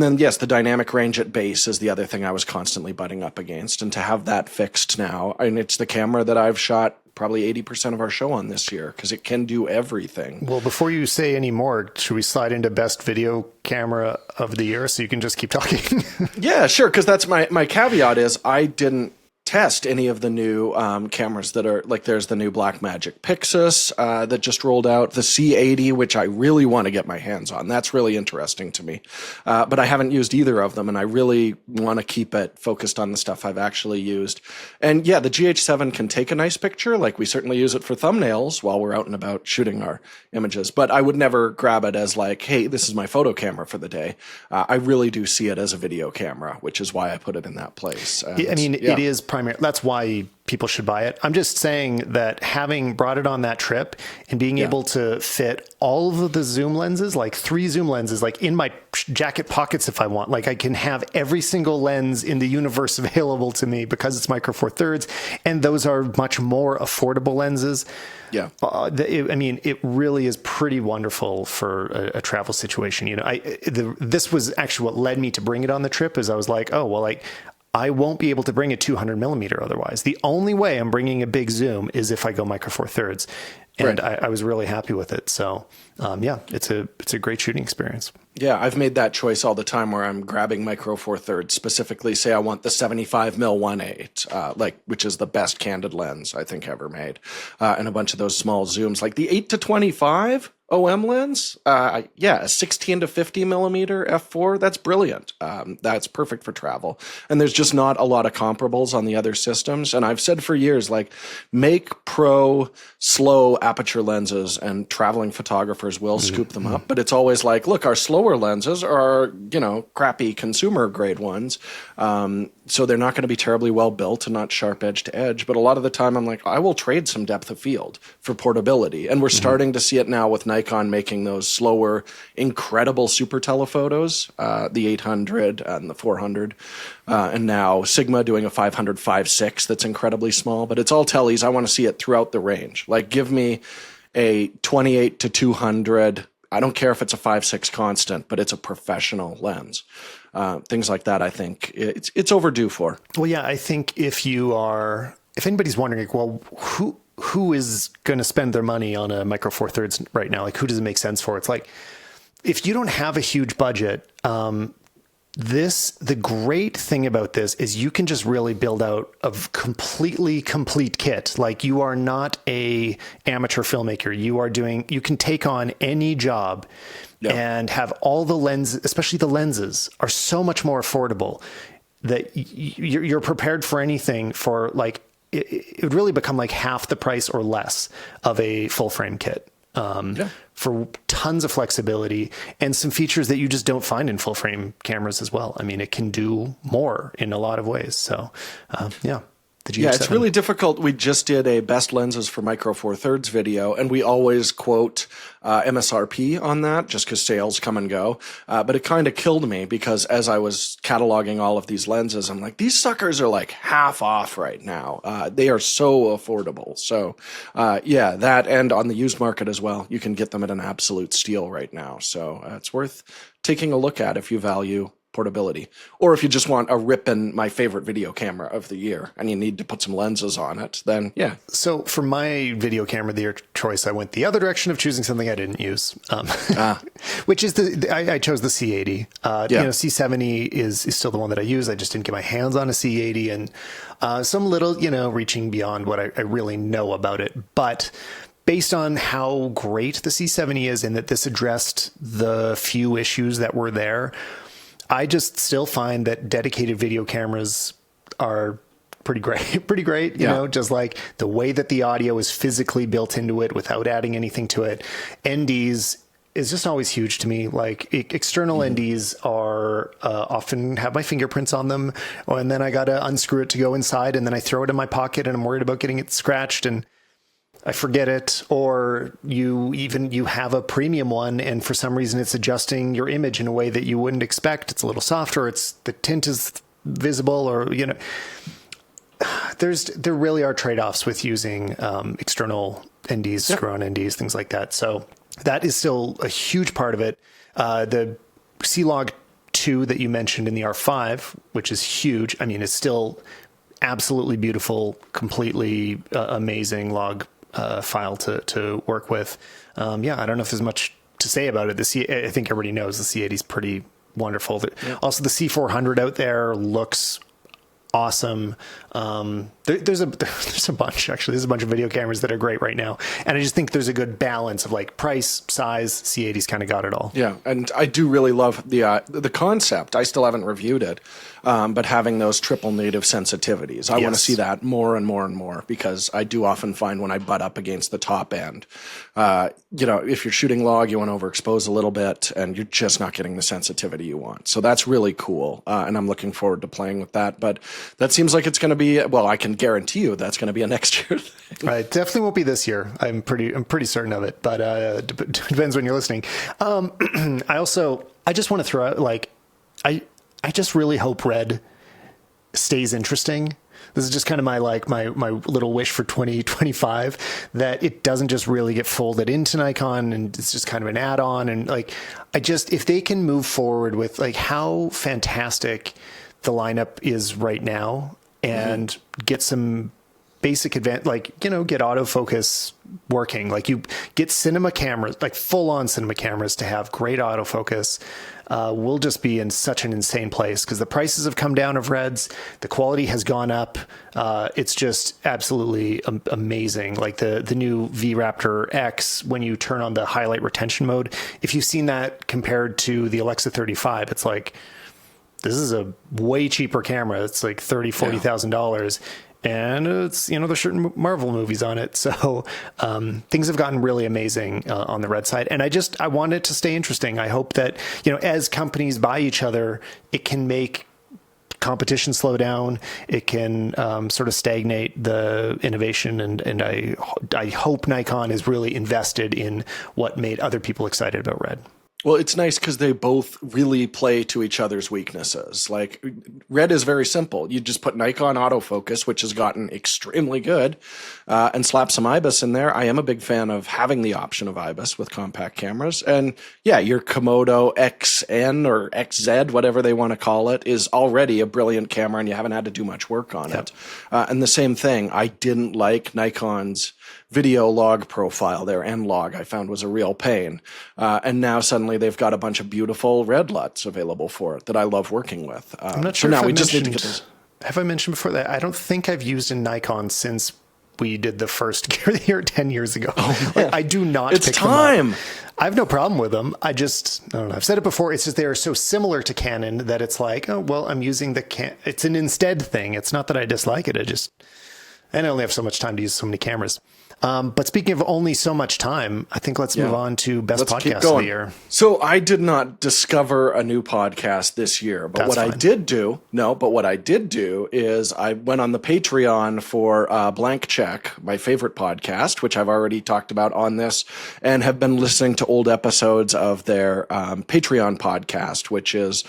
then, yes, the dynamic range at base is the other thing I was constantly butting up against. And to have that fixed now, and it's the camera that I've shot probably 80% of our show on this year because it can do everything. Well, before you say any more, should we slide into best video camera of the year so you can just keep talking? Yeah, sure. Because that's my caveat is I didn't test any of the new cameras that are like, there's the new Blackmagic Pixus that just rolled out, the C80, which I really want to get my hands on. That's really interesting to me. But I haven't used either of them, and I really want to keep it focused on the stuff I've actually used. And yeah, the GH7 can take a nice picture. Like we certainly use it for thumbnails while we're out and about shooting our images, but I would never grab it as like, hey, this is my photo camera for the day. I really do see it as a video camera, which is why I put it in that place. And, I mean, it is that's why people should buy it. I'm just saying that having brought it on that trip and being able to fit all of the zoom lenses, like 3 zoom lenses, like in my jacket pockets if I want, like I can have every single lens in the universe available to me because it's Micro Four Thirds, and those are much more affordable lenses. Yeah. I mean, it really is pretty wonderful for a travel situation. You know, this was actually what led me to bring it on the trip, is I was like, oh, well, like, I won't be able to bring a 200 millimeter otherwise. The only way I'm bringing a big zoom is if I go Micro Four Thirds. And Right. I was really happy with it. So yeah, it's a great shooting experience. Yeah, I've made that choice all the time where I'm grabbing Micro Four Thirds, specifically say I want the 75 mm 1.8, which is the best candid lens I think ever made, and a bunch of those small zooms, like the 8-25 OM lens. A 16 to 50 millimeter f4. That's brilliant. That's perfect for travel. And there's just not a lot of comparables on the other systems. And I've said for years, like, make pro slow aperture lenses, and traveling photographers will scoop them up. But it's always like, look, our slower lenses are, crappy consumer grade ones. So they're not going to be terribly well built and not sharp edge to edge. But a lot of the time I'm like, I will trade some depth of field for portability. And we're starting to see it now with Nikon making those slower, incredible super telephotos, the 800 and the 400. And now Sigma doing a 500 5.6 that's incredibly small. But it's all tellies. I want to see it throughout the range. Like, give me a 28 to 200. I don't care if it's a 5.6 constant, but it's a professional lens. Things like that, I think it's overdue for. Well, yeah, I think if anybody's wondering, like, well, who is going to spend their money on a Micro Four Thirds right now? Like, who does it make sense for? It's like, if you don't have a huge budget, the great thing about this is you can just really build out a completely complete kit. Like, you are not a amateur filmmaker. You can take on any job. Yep. And have all the lenses, especially the lenses, are so much more affordable that you're prepared for anything. For like, it would really become like half the price or less of a full frame kit. For tons of flexibility and some features that you just don't find in full frame cameras as well. I mean, it can do more in a lot of ways. So, yeah. Yeah, it's really difficult. We just did a best lenses for Micro Four Thirds video, and we always quote MSRP on that just because sales come and go. But it kind of killed me because as I was cataloging all of these lenses, I'm like, these suckers are like half off right now. They are so affordable. So that, and on the used market as well, you can get them at an absolute steal right now. So it's worth taking a look at if you value portability, or if you just want a rippin' my favorite video camera of the year and you need to put some lenses on it, then yeah. So for my video camera of the year choice, I went the other direction of choosing something I didn't use, which is I chose the C80. C70 is still the one that I use. I just didn't get my hands on a C80, and some little, reaching beyond what I really know about it, but based on how great the C70 is and that this addressed the few issues that were there, I just still find that dedicated video cameras are pretty great, you know, just like the way that the audio is physically built into it without adding anything to it. NDs is just always huge to me. Like, external NDs are often have my fingerprints on them, and then I got to unscrew it to go inside, and then I throw it in my pocket and I'm worried about getting it scratched and I forget it. Or you have a premium one and for some reason it's adjusting your image in a way that you wouldn't expect. It's a little softer. The tint is visible, or, there really are trade-offs with using external NDs, screw-on NDs, things like that. So that is still a huge part of it. The C-Log 2 that you mentioned in the R5, which is huge. I mean, it's still absolutely beautiful, completely amazing log file to work with. I don't know if there's much to say about it. I think everybody knows the C80 is pretty wonderful. Also, the C400 out there looks awesome. There's a bunch, actually. There's a bunch of video cameras that are great right now. And I just think there's a good balance of like price, size. C80's kind of got it all. Yeah, and I do really love the concept. I still haven't reviewed it, but having those triple native sensitivities. I want to see that more and more and more, because I do often find when I butt up against the top end, if you're shooting log, you want to overexpose a little bit and you're just not getting the sensitivity you want. So that's really cool. And I'm looking forward to playing with that. But that seems like it's going to be, well, I can guarantee you that's going to be a next year thing. Right. Definitely won't be this year. I'm pretty certain of it, but depends when you're listening. I just want to throw out, like, I just really hope red stays interesting. This is just kind of my little wish for 2025, that it doesn't just really get folded into Nikon and it's just kind of an add-on. And like, if they can move forward with like how fantastic the lineup is right now and get some basic advanced, like, get autofocus working. Like you get cinema cameras, like full on cinema cameras to have great autofocus. We'll just be in such an insane place because the prices have come down of Reds. The quality has gone up. It's just absolutely amazing. Like the new V-Raptor X, when you turn on the highlight retention mode, if you've seen that compared to the Alexa 35, it's like, this is a way cheaper camera. It's like $30,000-$40,000. And it's, there's certain Marvel movies on it. So things have gotten really amazing on the Red side. And I want it to stay interesting. I hope that, as companies buy each other, it can make competition slow down. It can sort of stagnate the innovation. And I hope Nikon is really invested in what made other people excited about Red. Well, it's nice because they both really play to each other's weaknesses. Like, Red is very simple. You just put Nikon autofocus, which has gotten extremely good, and slap some IBIS in there. I am a big fan of having the option of IBIS with compact cameras. And yeah, your Komodo XN or XZ, whatever they want to call it, is already a brilliant camera, and you haven't had to do much work on it. And the same thing, I didn't like Nikon's video log profile. Their N log I found was a real pain. And now suddenly they've got a bunch of beautiful red LUTs available for it that I love working with. I'm not sure. Now we just need to get those. Have I mentioned before that I don't think I've used a Nikon since we did the first Gear of the Year 10 years ago. I do not. It's time. I have no problem with them. I don't know. I've said it before. It's just they are so similar to Canon that it's like, oh well, I'm using it's an instead thing. It's not that I dislike it. I only have so much time to use so many cameras. But speaking of only so much time, I think let's move on to best podcast of the year. So I did not discover a new podcast this year, but what I did do is I went on the Patreon for Blank Check, my favorite podcast, which I've already talked about on this, and have been listening to old episodes of their Patreon podcast, which is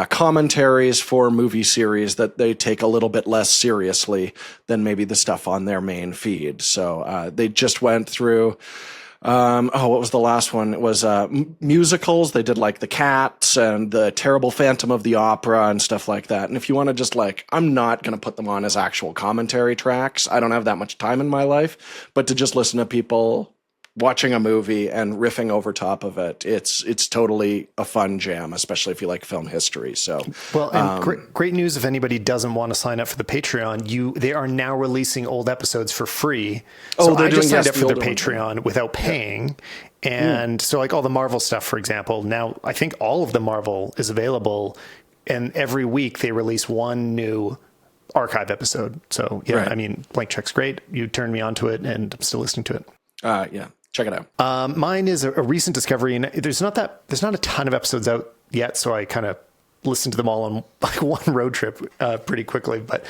commentaries for movie series that they take a little bit less seriously than maybe the stuff on their main feed. So they just went through, what was the last one? It was musicals. They did like The Cats and The Terrible Phantom of the Opera and stuff like that. And if you want to just I'm not going to put them on as actual commentary tracks. I don't have that much time in my life, but to just listen to people watching a movie and riffing over top of it, it's totally a fun jam, especially if you like film history. So, well, and great news if anybody doesn't want to sign up for the Patreon, they are now releasing old episodes for free. So I just signed up for their Patreon without paying. And so like all the Marvel stuff, for example, now I think all of the Marvel is available, and every week they release one new archive episode. So I mean, Blank Check's great. You turned me onto it and I'm still listening to it. Check it out. Mine is a recent discovery, and there's not a ton of episodes out yet, so I kind of listened to them all on one road trip pretty quickly. But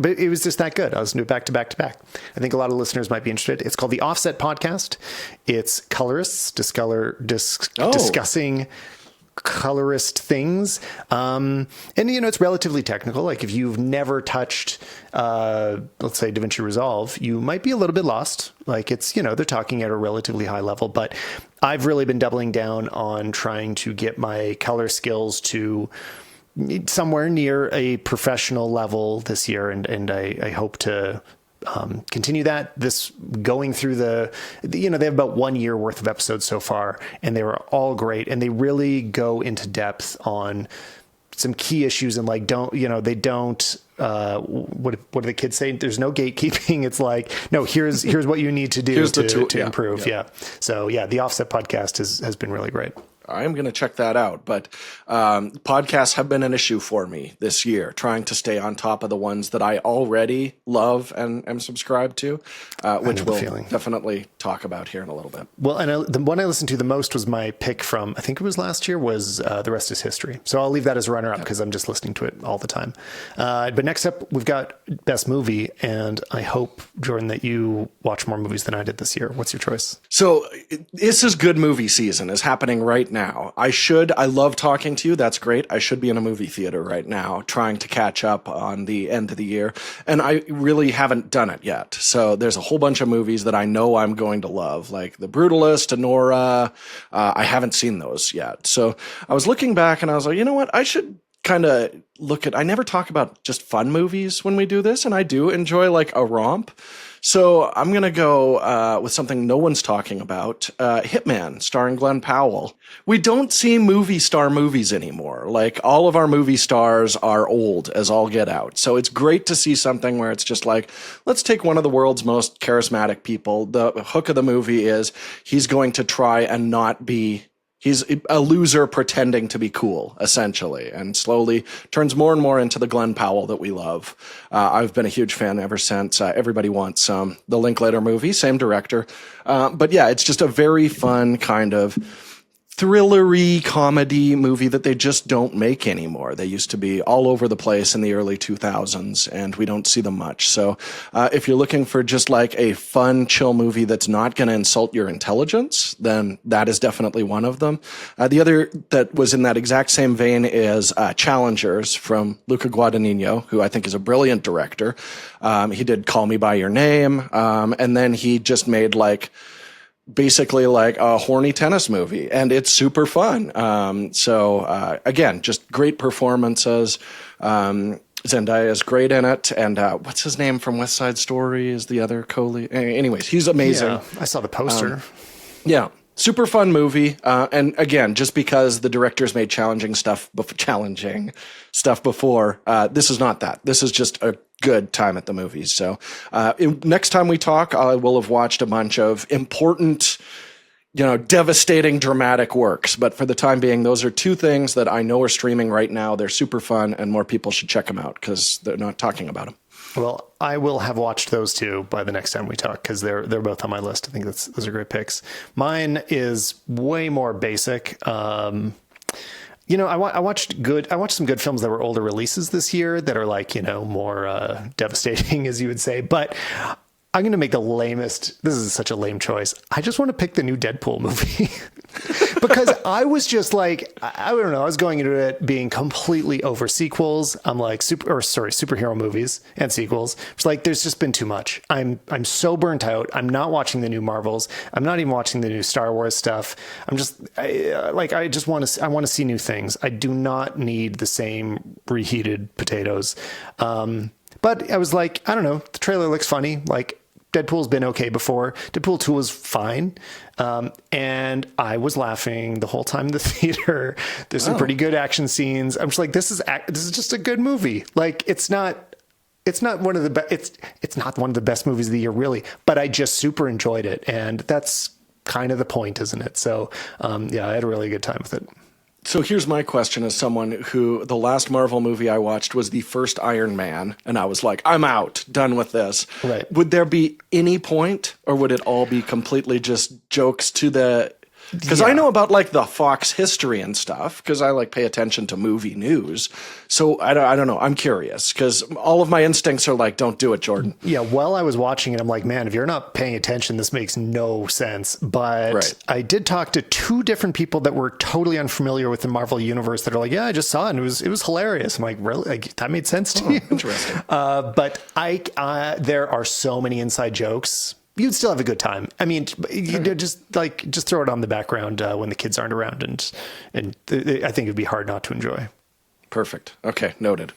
it was just that good. I listened to it back to back to back. I think a lot of listeners might be interested. It's called the Offset Podcast. It's colorists discussing colorist things. And, it's relatively technical. Like if you've never touched, let's say DaVinci Resolve, you might be a little bit lost. Like it's, they're talking at a relatively high level, but I've really been doubling down on trying to get my color skills to somewhere near a professional level this year. And I hope to continue that. This going through they have about 1 year worth of episodes so far, and they were all great, and they really go into depth on some key issues, and what do the kids say? There's no gatekeeping. It's like, no, here's what you need to do to improve. Yeah. So the Offset Podcast has been really great. I'm going to check that out. But podcasts have been an issue for me this year, trying to stay on top of the ones that I already love and am subscribed to, which we'll definitely talk about here in a little bit. Well, and the one I listened to the most was my pick from, I think it was last year, was The Rest is History. So I'll leave that as a runner-up because I'm just listening to it all the time. But next up, we've got Best Movie, and I hope, Jordan, that you watch more movies than I did this year. What's your choice? So this is good movie season is happening right now. I love talking to you. That's great. I should be in a movie theater right now trying to catch up on the end of the year. And I really haven't done it yet. So there's a whole bunch of movies that I know I'm going to love, like The Brutalist, Anora. I haven't seen those yet. So I was looking back and I was like, you know what? I should kind of I never talk about just fun movies when we do this, and I do enjoy like a romp. So I'm going to go with something no one's talking about, Hitman, starring Glenn Powell. We don't see movie star movies anymore. Like, all of our movie stars are old as all get out. So it's great to see something where it's just like, let's take one of the world's most charismatic people. The hook of the movie is he's going to try and not be... He's a loser pretending to be cool, essentially, and slowly turns more and more into the Glenn Powell that we love. I've been a huge fan ever since. Everybody Wants Some, the Linklater movie, same director. But yeah, it's just a very fun kind of thrillery comedy movie that they just don't make anymore. They used to be all over the place in the early 2000s, and we don't see them much. So if you're looking for just like a fun, chill movie that's not going to insult your intelligence, then that is definitely one of them. The other that was in that exact same vein is Challengers from Luca Guadagnino, who I think is a brilliant director. He did Call Me By Your Name, and then he just made basically like a horny tennis movie, and it's super fun. Again, just great performances. Zendaya is great in it, and what's his name from West Side Story is the other co-lead. Anyways, he's amazing. Yeah, I saw the poster. Yeah, super fun movie. And again, just because the directors made challenging stuff before, this is not that. This is just a good time at the movies. So next time we talk, I will have watched a bunch of important, devastating, dramatic works. But for the time being, those are two things that I know are streaming right now. They're super fun, and more people should check them out because they're not talking about them. Well, I will have watched those two by the next time we talk because they're both on my list. I think those are great picks. Mine is way more basic. I watched some good films that were older releases this year that are like, more devastating, as you would say. But I'm going to make this is such a lame choice. I just want to pick the new Deadpool movie because I was just like, I don't know. I was going into it being completely over sequels. I'm like superhero movies and sequels. It's like, there's just been too much. I'm so burnt out. I'm not watching the new Marvels. I'm not even watching the new Star Wars stuff. I want to see new things. I do not need the same reheated potatoes. But I was like, I don't know. The trailer looks funny. Like, Deadpool's been okay before. Deadpool 2 was fine. And I was laughing the whole time in the theater. There's some pretty good action scenes. I'm just like, this is just a good movie. Like, it's not one of the best movies of the year, really, but I just super enjoyed it. And that's kind of the point, isn't it? So, I had a really good time with it. So here's my question as someone who the last Marvel movie I watched was the first Iron Man, and I was like, I'm out, done with this. Right. Would there be any point, or would it all be completely just jokes to the... Because I know about like the Fox history and stuff, because I like pay attention to movie news. So I don't know. I'm curious because all of my instincts are like, don't do it, Jordan. Yeah. While I was watching it, I'm like, man, if you're not paying attention, this makes no sense. But I did talk to two different people that were totally unfamiliar with the Marvel universe that are like, yeah, I just saw it and it was hilarious. I'm like, really? Like, that made sense to you? Interesting. But there are so many inside jokes. You'd still have a good time. I mean, just throw it on the background when the kids aren't around, and I think it'd be hard not to enjoy. Perfect. Okay, noted.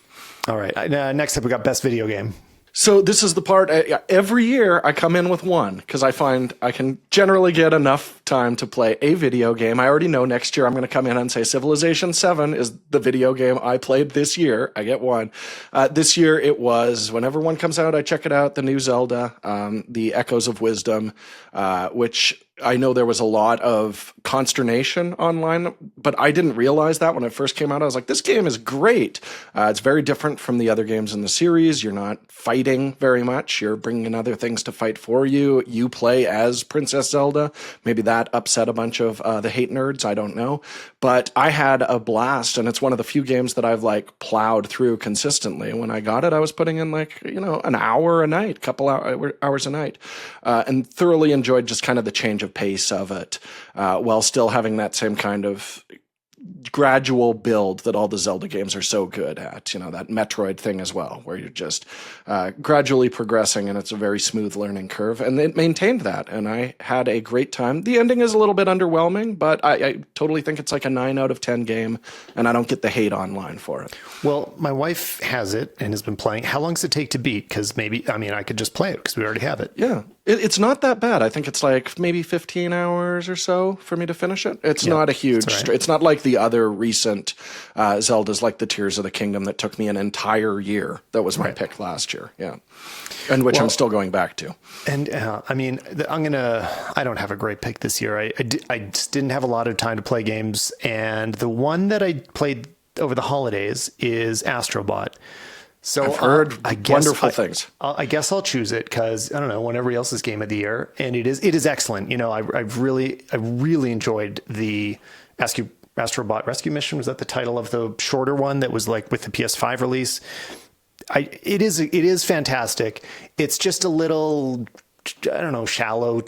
All right. Next up, we got best video game. So this is the part, every year I come in with one because I find I can generally get enough time to play a video game. I already know next year I'm going to come in and say Civilization 7 is the video game I played this year. I get one. This year it was, whenever one comes out, I check it out, the new Zelda, the Echoes of Wisdom, which I know there was a lot of consternation online, but I didn't realize that when it first came out. I was like, this game is great. It's very different from the other games in the series. You're not fighting very much. You're bringing in other things to fight for you. You play as Princess Zelda. Maybe that upset a bunch of the hate nerds. I don't know. But I had a blast, and it's one of the few games that I've like plowed through consistently. When I got it, I was putting in like, an hour a night, couple hours a night, and thoroughly enjoyed just kind of the change of pace of it, while still having that same kind of gradual build that all the Zelda games are so good at. You know, that Metroid thing as well, where you're just gradually progressing, and it's a very smooth learning curve. And it maintained that, and I had a great time. The ending is a little bit underwhelming, but I totally think it's like a 9 out of 10 game, and I don't get the hate online for it. Well, my wife has it and has been playing. How long does it take to beat? Because I could just play it because we already have it. Yeah, it's not that bad. I think it's like maybe 15 hours or so for me to finish it. It's not a huge, it's not like the other recent Zeldas like the Tears of the Kingdom that took me an entire year. That was my pick last year. Yeah. And which I'm still going back to. And I don't have a great pick this year. I just didn't have a lot of time to play games. And the one that I played over the holidays is Astrobot. So I've heard wonderful things. I guess I'll choose it because I don't know, everybody else's game of the year, and it is excellent. You know, I really enjoyed the Astrobot Rescue Mission. Was that the title of the shorter one that was like with the PS5 release? It is fantastic. It's just a little, I don't know, shallow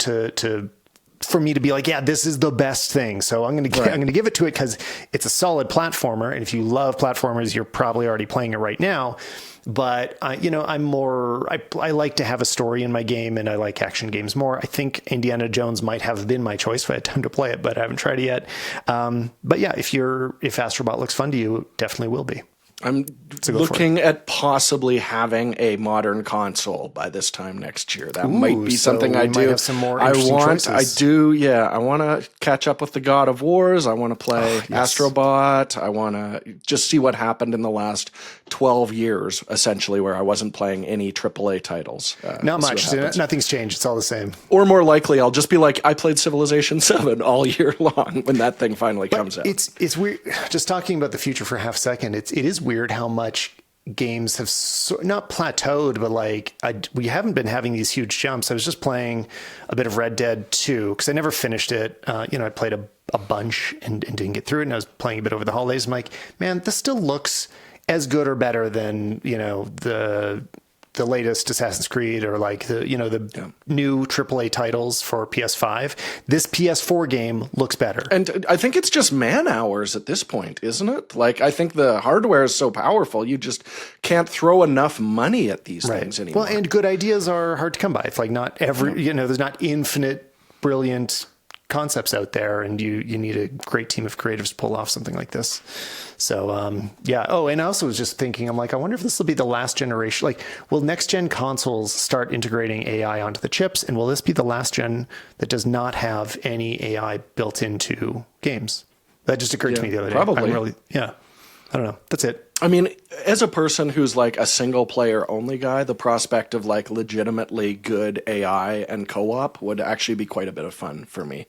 for me to be like, yeah, this is the best thing. So I'm going to give it to it because it's a solid platformer. And if you love platformers, you're probably already playing it right now. But I like to have a story in my game, and I like action games more. I think Indiana Jones might have been my choice if I had time to play it, but I haven't tried it yet. But yeah, if Astrobot looks fun to you, it definitely will be. I'm looking at possibly having a modern console by this time next year. That might be something I do. Might have some more interesting choices. I want to catch up with the God of Wars. I want to play Astrobot. I want to just see what happened in the last 12 years, essentially, where I wasn't playing any AAA titles. Not much. Nothing's changed. It's all the same. Or more likely, I'll just be like, I played Civilization 7 all year long when that thing finally comes out. It's weird. Just talking about the future for a half second, it is weird how much games have not plateaued, but we haven't been having these huge jumps. I was just playing a bit of Red Dead 2 because I never finished it. I played a bunch and didn't get through it, and I was playing a bit over the holidays. I'm like, man, this still looks as good or better than the latest Assassin's Creed or the new AAA titles for PS5. This PS4 game looks better. And I think it's just man hours at this point, isn't it? Like, I think the hardware is so powerful, you just can't throw enough money at these things anymore. Well, and good ideas are hard to come by. It's like not every, there's not infinite brilliant concepts out there, and you need a great team of creatives to pull off something like this. So yeah. Oh, and I also was just thinking, I'm like, I wonder if this will be the last generation. Like, will next gen consoles start integrating AI onto the chips, and will this be the last gen that does not have any AI built into games? That just occurred to me the other day. Probably. I don't know. That's it. I mean, as a person who's like a single player only guy, the prospect of like legitimately good AI and co-op would actually be quite a bit of fun for me.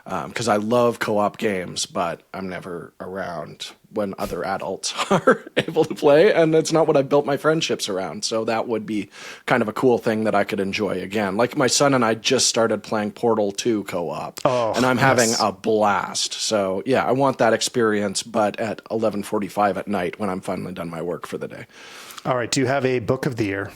Because I love co-op games, but I'm never around when other adults are able to play, and it's not what I built my friendships around. So that would be kind of a cool thing that I could enjoy again. Like my son and I just started playing Portal 2 co-op, and I'm having a blast. So yeah, I want that experience, but at 11:45 at night when I'm finally done my work for the day. All right. Do you have a book of the year?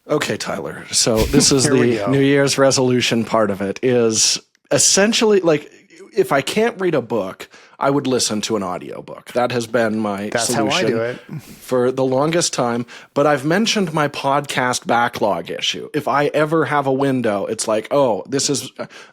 Okay, Tyler. So this is the New Year's resolution part of it is essentially like, if I can't read a book, I would listen to an audiobook. That has been my solution how I do it for the longest time. But I've mentioned my podcast backlog issue. If I ever have a window, it's like, oh,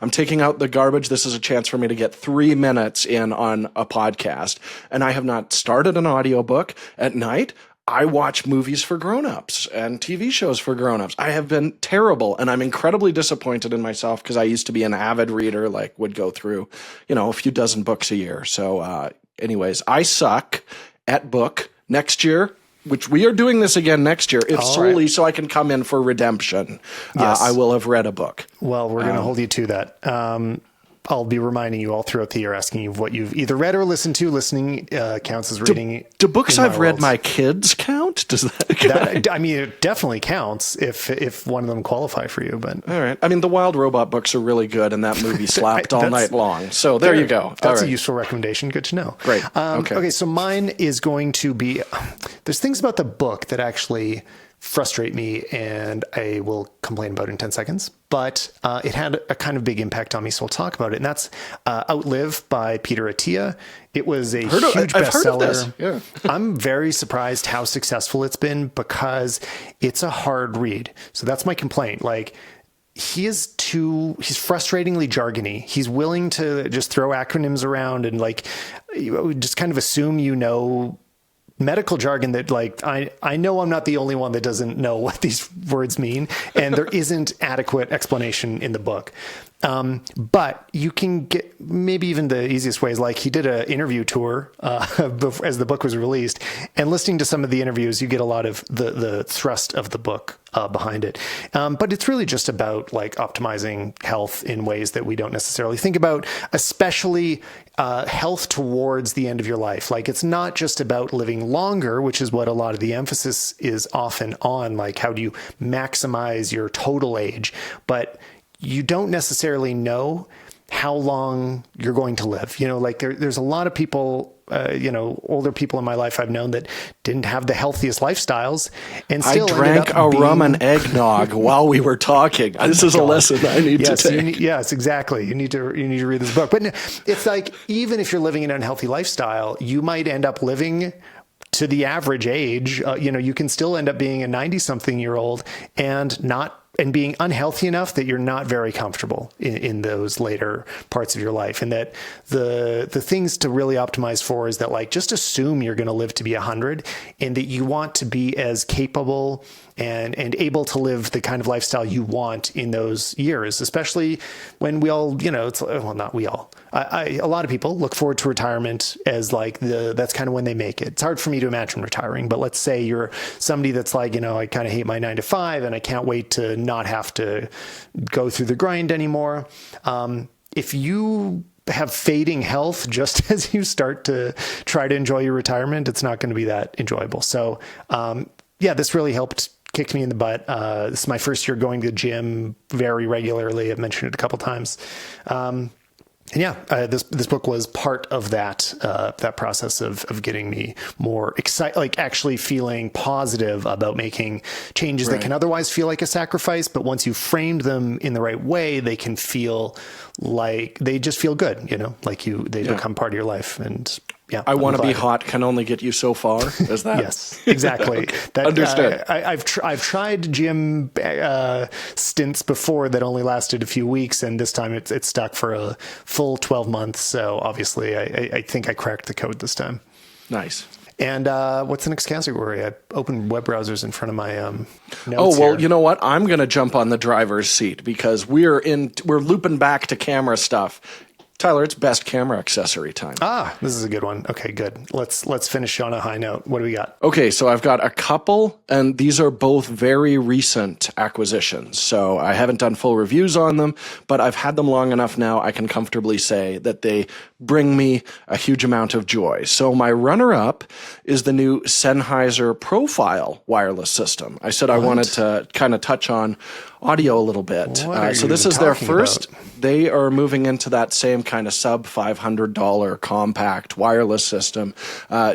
I'm taking out the garbage. This is a chance for me to get 3 minutes in on a podcast. And I have not started an audiobook at night. I watch movies for grown-ups and TV shows for grown-ups. I have been terrible, and I'm incredibly disappointed in myself because I used to be an avid reader, like would go through, a few dozen books a year. So anyways, I suck at book next year, which we are doing this again next year, if solely so I can come in for redemption. Yes. I will have read a book. Well, we're going to hold you to that. I'll be reminding you all throughout the year, asking you what you've either read or listened to. Listening counts as reading. Do books I've read my kids count? Does that? I mean, it definitely counts if one of them qualify for you. But all right. I mean, the Wild Robot books are really good, and that movie slapped all night long. So there you go. That's a useful recommendation. Good to know. Great. Okay. So mine is going to be. There's things about the book that actually frustrate me, and I will complain about it in 10 seconds. But it had a kind of big impact on me, so we'll talk about it. And that's Outlive by Peter Attia. It was a huge I've heard of bestseller. this. Yeah. I'm very surprised how successful it's been because it's a hard read. So that's my complaint. Like, he's frustratingly jargony. He's willing to just throw acronyms around and like just kind of assume medical jargon that like I know I'm not the only one that doesn't know what these words mean, and there isn't adequate explanation in the book. But you can get, maybe even the easiest way is like he did an interview tour as the book was released, and listening to some of the interviews, you get a lot of the thrust of the book behind it. But it's really just about like optimizing health in ways that we don't necessarily think about, especially health towards the end of your life. Like, it's not just about living longer, which is what a lot of the emphasis is often on, like how do you maximize your total age, but you don't necessarily know how long you're going to live. You know, like there's a lot of people, older people in my life I've known that didn't have the healthiest lifestyles, and still I drank a rum and eggnog while we were talking. This is a lesson I need to take. Yes, exactly. You need to read this book. But it's like, even if you're living an unhealthy lifestyle, you might end up living to the average age. You can still end up being a 90-something-year-old and being unhealthy enough that you're not very comfortable in those later parts of your life. And that the things to really optimize for is that, like, just assume you're going to live to be 100, and that you want to be as capable and able to live the kind of lifestyle you want in those years, especially when we all, not we all, a lot of people look forward to retirement as like that's kind of when they make it. It's hard for me to imagine retiring, but let's say you're somebody that's like, I kind of hate my 9 to 5 and I can't wait to not have to go through the grind anymore. If you have fading health just as you start to try to enjoy your retirement, it's not going to be that enjoyable. So, this really helped kick me in the butt. This is my first year going to the gym very regularly. I've mentioned it a couple times. This book was part of that process of getting me more excited, like actually feeling positive about making changes that can otherwise feel like a sacrifice. But once you framed them in the right way, they can feel like they just feel good, like they become part of your life. And I want to be hot can only get you so far. Is that? Yes, exactly. Understood. I've tried gym stints before that only lasted a few weeks, and this time it stuck for a full 12 months. So obviously, I think I cracked the code this time. Nice. And what's the next category? I opened web browsers in front of my notes. Oh, well, here. you know what? I'm going to jump on the driver's seat because we're looping back to camera stuff. Tyler, it's best camera accessory time. This is a good one. Okay, good. Let's finish on a high note. What do we got? Okay, so I've got a couple, and these are both very recent acquisitions. So I haven't done full reviews on them, but I've had them long enough now I can comfortably say that they bring me a huge amount of joy. So my runner-up is the new Sennheiser Profile wireless system. I said I wanted to kind of touch on audio a little bit. So this is their first. They are moving into that same kind of sub $500 compact wireless system,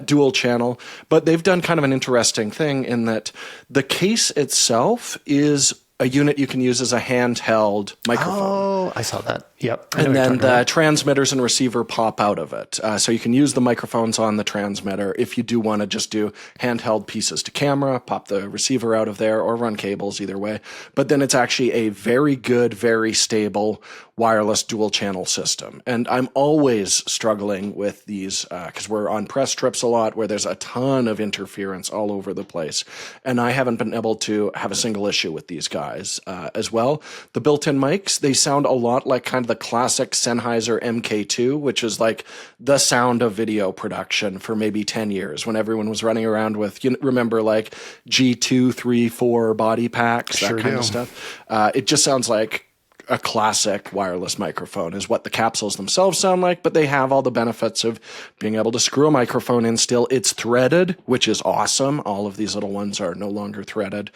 dual channel. But they've done kind of an interesting thing in that the case itself is a unit you can use as a handheld microphone. Oh, I saw that. Yep. And then the transmitters and receiver pop out of it. So you can use the microphones on the transmitter if you do want to just do handheld pieces to camera, pop the receiver out of there, or run cables, either way. But then it's actually a very good, very stable wireless dual channel system. And I'm always struggling with these because we're on press trips a lot where there's a ton of interference all over the place. And I haven't been able to have a single issue with these guys as well. The built-in mics, they sound a lot like kind of the classic Sennheiser MK2, which is like the sound of video production for maybe 10 years when everyone was running around with, you remember, like G2, 3, 4 body packs, that kind of stuff. It just sounds like a classic wireless microphone is what the capsules themselves sound like, but they have all the benefits of being able to screw a microphone in still. It's threaded, which is awesome. All of these little ones are no longer threaded.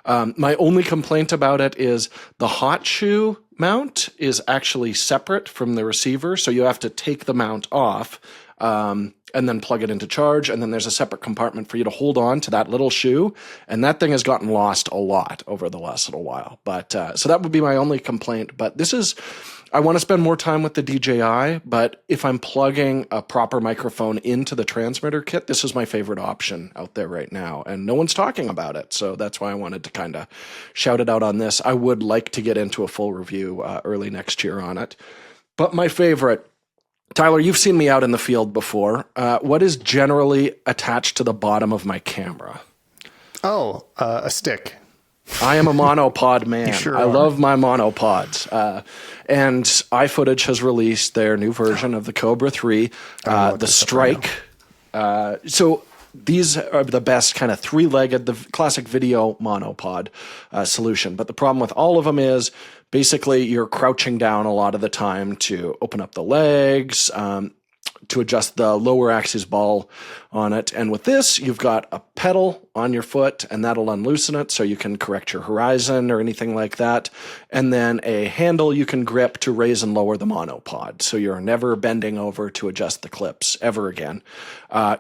My only complaint about it is the hot shoe mount is actually separate from the receiver, so you have to take the mount off. and then plug it into charge. And then there's a separate compartment for you to hold on to that little shoe. And that thing has gotten lost a lot over the last little while. But so that would be my only complaint. But I want to spend more time with the DJI, but if I'm plugging a proper microphone into the transmitter kit, this is my favorite option out there right now. And no one's talking about it. So that's why I wanted to kind of shout it out on this. I would like to get into a full review early next year on it. But my favorite, Tyler, you've seen me out in the field before. What is generally attached to the bottom of my camera? Oh, a stick. I am a monopod man. Sure I love my monopods. And iFootage has released their new version of the Cobra 3, the Strike. So these are the best kind of three-legged, the classic video monopod solution. But the problem with all of them is basically you're crouching down a lot of the time to open up the legs, to adjust the lower axis ball on it. And with this, you've got a pedal on your foot, and that'll unloosen it so you can correct your horizon or anything like that. And then a handle you can grip to raise and lower the monopod, so you're never bending over to adjust the clips ever again.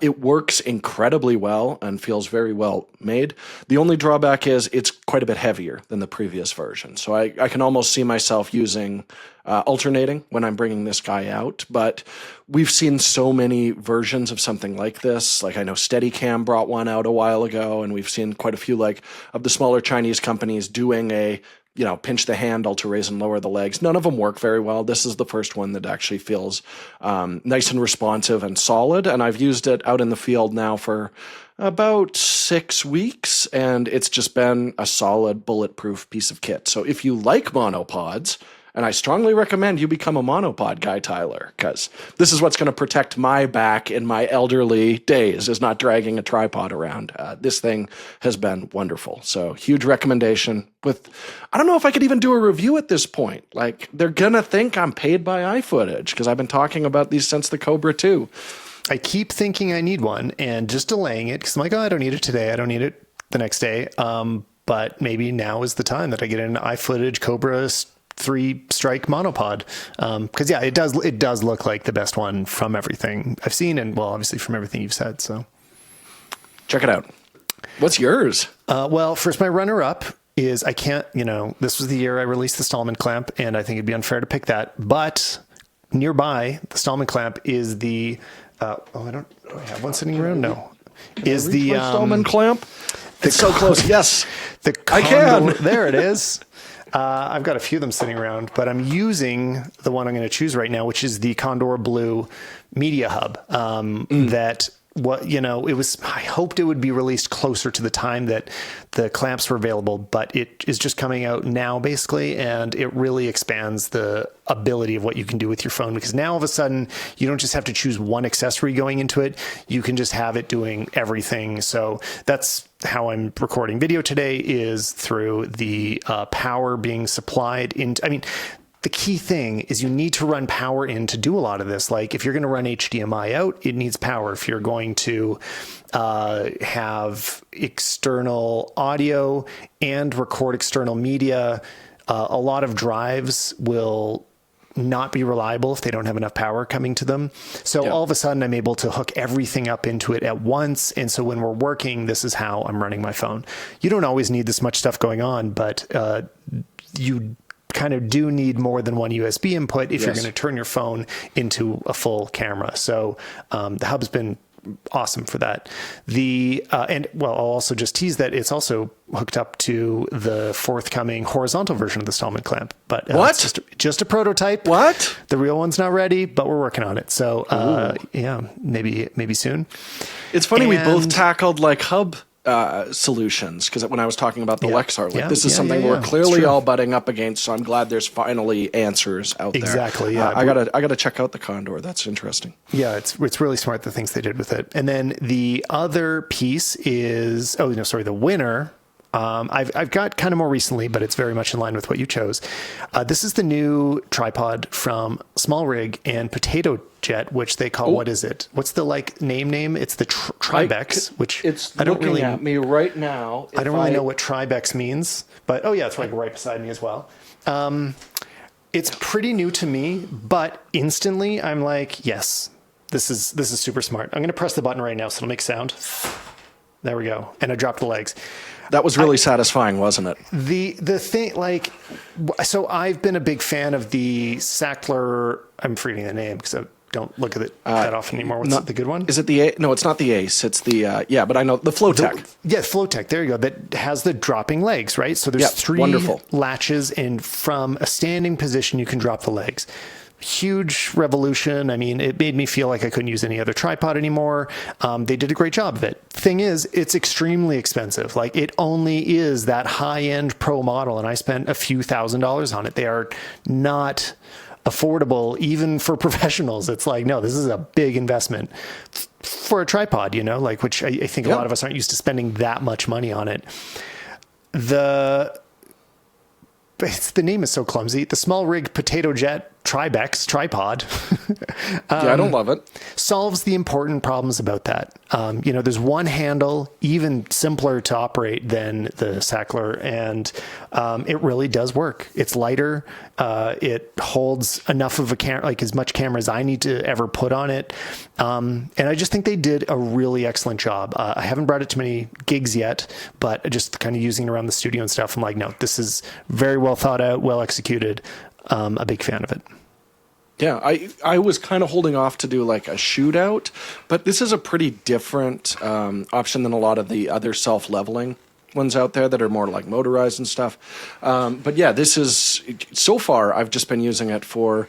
It works incredibly well and feels very well made. The only drawback is it's quite a bit heavier than the previous version. So I can almost see myself using alternating when I'm bringing this guy out. But we've seen so many versions of something like this. Like I know Steadicam brought one out a while ago, and we've seen quite a few of the smaller Chinese companies doing pinch the handle to raise and lower the legs. None of them work very well. This is the first one that actually feels nice and responsive and solid. And I've used it out in the field now for about 6 weeks, and it's just been a solid bulletproof piece of kit. So if you like monopods, and I strongly recommend you become a monopod guy, Tyler, because this is what's going to protect my back in my elderly days, is not dragging a tripod around. This thing has been wonderful. So huge recommendation. I don't know if I could even do a review at this point. Like, they're going to think I'm paid by iFootage because I've been talking about these since the Cobra 2. I keep thinking I need one and just delaying it because I'm like, oh, I don't need it today. I don't need it the next day. But maybe now is the time that I get an iFootage Cobra 3 Strike monopod. Because it does look like the best one from everything I've seen, and well, obviously from everything you've said. So check it out. What's yours? Well, first, my runner-up is this was the year I released the Stalman clamp, and I think it'd be unfair to pick that. But nearby, the Stalman clamp is the do I have one sitting around? No. Is the Stalman clamp? It's so close. Yes, I can. There it is. I've got a few of them sitting around, but I'm using the one I'm going to choose right now, which is the Condor Blue Media Hub. I hoped it would be released closer to the time that the clamps were available, but it is just coming out now basically. And it really expands the ability of what you can do with your phone, because now all of a sudden you don't just have to choose one accessory going into it. You can just have it doing everything. So that's how I'm recording video today, is through the power being supplied into, the key thing is you need to run power in to do a lot of this. Like if you're going to run HDMI out, it needs power. If you're going to have external audio and record external media, a lot of drives will not be reliable if they don't have enough power coming to them. So all of a sudden I'm able to hook everything up into it at once. And so when we're working, this is how I'm running my phone. You don't always need this much stuff going on, but you kind of do need more than one USB input if you're going to turn your phone into a full camera. So the hub's been awesome for that. I'll also just tease that it's also hooked up to the forthcoming horizontal version of the Stalman clamp. But it's just a prototype. What? The real one's not ready, but we're working on it. So maybe soon. It's funny, we both tackled hub solutions, because when I was talking about the Lexar, this is something we're clearly all butting up against. So I'm glad there's finally answers out there. Exactly. Yeah. I gotta check out the Condor. That's interesting. Yeah, it's really smart, the things they did with it. And then the other piece is the winner. I've got kind of more recently, but it's very much in line with what you chose. This is the new tripod from Small Rig and Potato Jet, which they call, what is it? What's the name? It's the Tribex, which it's looking at me right now. I don't really know what Tribex means, but it's right beside me as well. It's pretty new to me, but instantly I'm like, yes, This is super smart. I'm going to press the button right now so it'll make sound. There we go. And I dropped the legs. That was really satisfying, wasn't it? The thing, like, so I've been a big fan of the Sackler. I'm forgetting the name because I don't look at it that often anymore. What's the good one? Is it the no? It's not the Ace. It's the but I know the Flowtech. Yeah, Flowtech. There you go. That has the dropping legs, right? So there's three wonderful latches, and from a standing position, you can drop the legs. Huge revolution. I mean, it made me feel like I couldn't use any other tripod anymore. They did a great job of it. Thing is, it's extremely expensive. Like, it only is that high-end pro model, and I spent a few $1,000s on it. They are not affordable even for professionals. It's like, no, this is a big investment for a tripod, like, which I think a lot of us aren't used to spending that much money on it. The name is so clumsy. The Small Rig Potato Jet Tribex tripod I don't love it. solves the important problems about that. There's one handle, even simpler to operate than the Sackler, and it really does work. It's lighter. It holds enough of a camera, like as much camera as I need to ever put on it. And I just think they did a really excellent job. I haven't brought it to many gigs yet, but just kind of using it around the studio and stuff, I'm like, no, this is very well thought out, well executed. A big fan of it. Yeah, I was kind of holding off to do like a shootout, but this is a pretty different option than a lot of the other self-leveling ones out there that are more like motorized and stuff. But yeah, this is, so far, I've just been using it for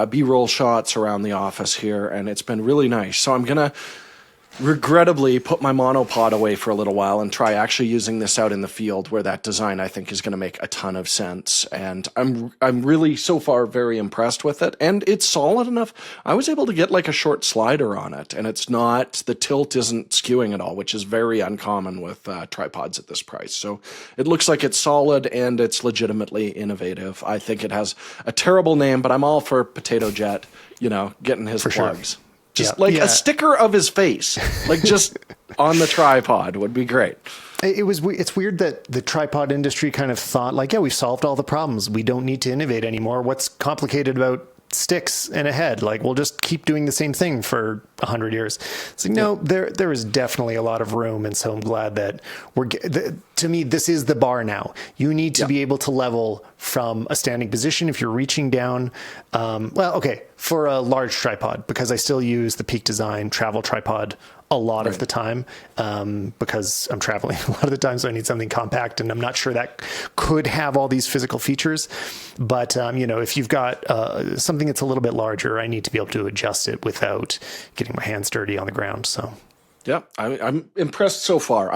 B-roll shots around the office here, and it's been really nice. So I'm going to regrettably put my monopod away for a little while and try actually using this out in the field, where that design I think is going to make a ton of sense. And I'm really so far very impressed with it, and it's solid enough. I was able to get like a short slider on it, and the tilt isn't skewing at all, which is very uncommon with tripods at this price. So it looks like it's solid and it's legitimately innovative. I think it has a terrible name, but I'm all for Potato Jet, getting his plugs. Sure. Just a sticker of his face, like just on the tripod would be great. It's weird that the tripod industry kind of thought like, yeah, we've solved all the problems. We don't need to innovate anymore. What's complicated about sticks and a head? Like, we'll just keep doing the same thing for 100 years. It's like, no, there is definitely a lot of room. And so I'm glad that to me, this is the bar now. You need to be able to level from a standing position if you're reaching down. For a large tripod, because I still use the Peak Design travel tripod a lot of the time, because I'm traveling a lot of the time, so I need something compact, and I'm not sure that could have all these physical features. But if you've got something that's a little bit larger, I need to be able to adjust it without getting my hands dirty on the ground. So yeah, I'm impressed so far.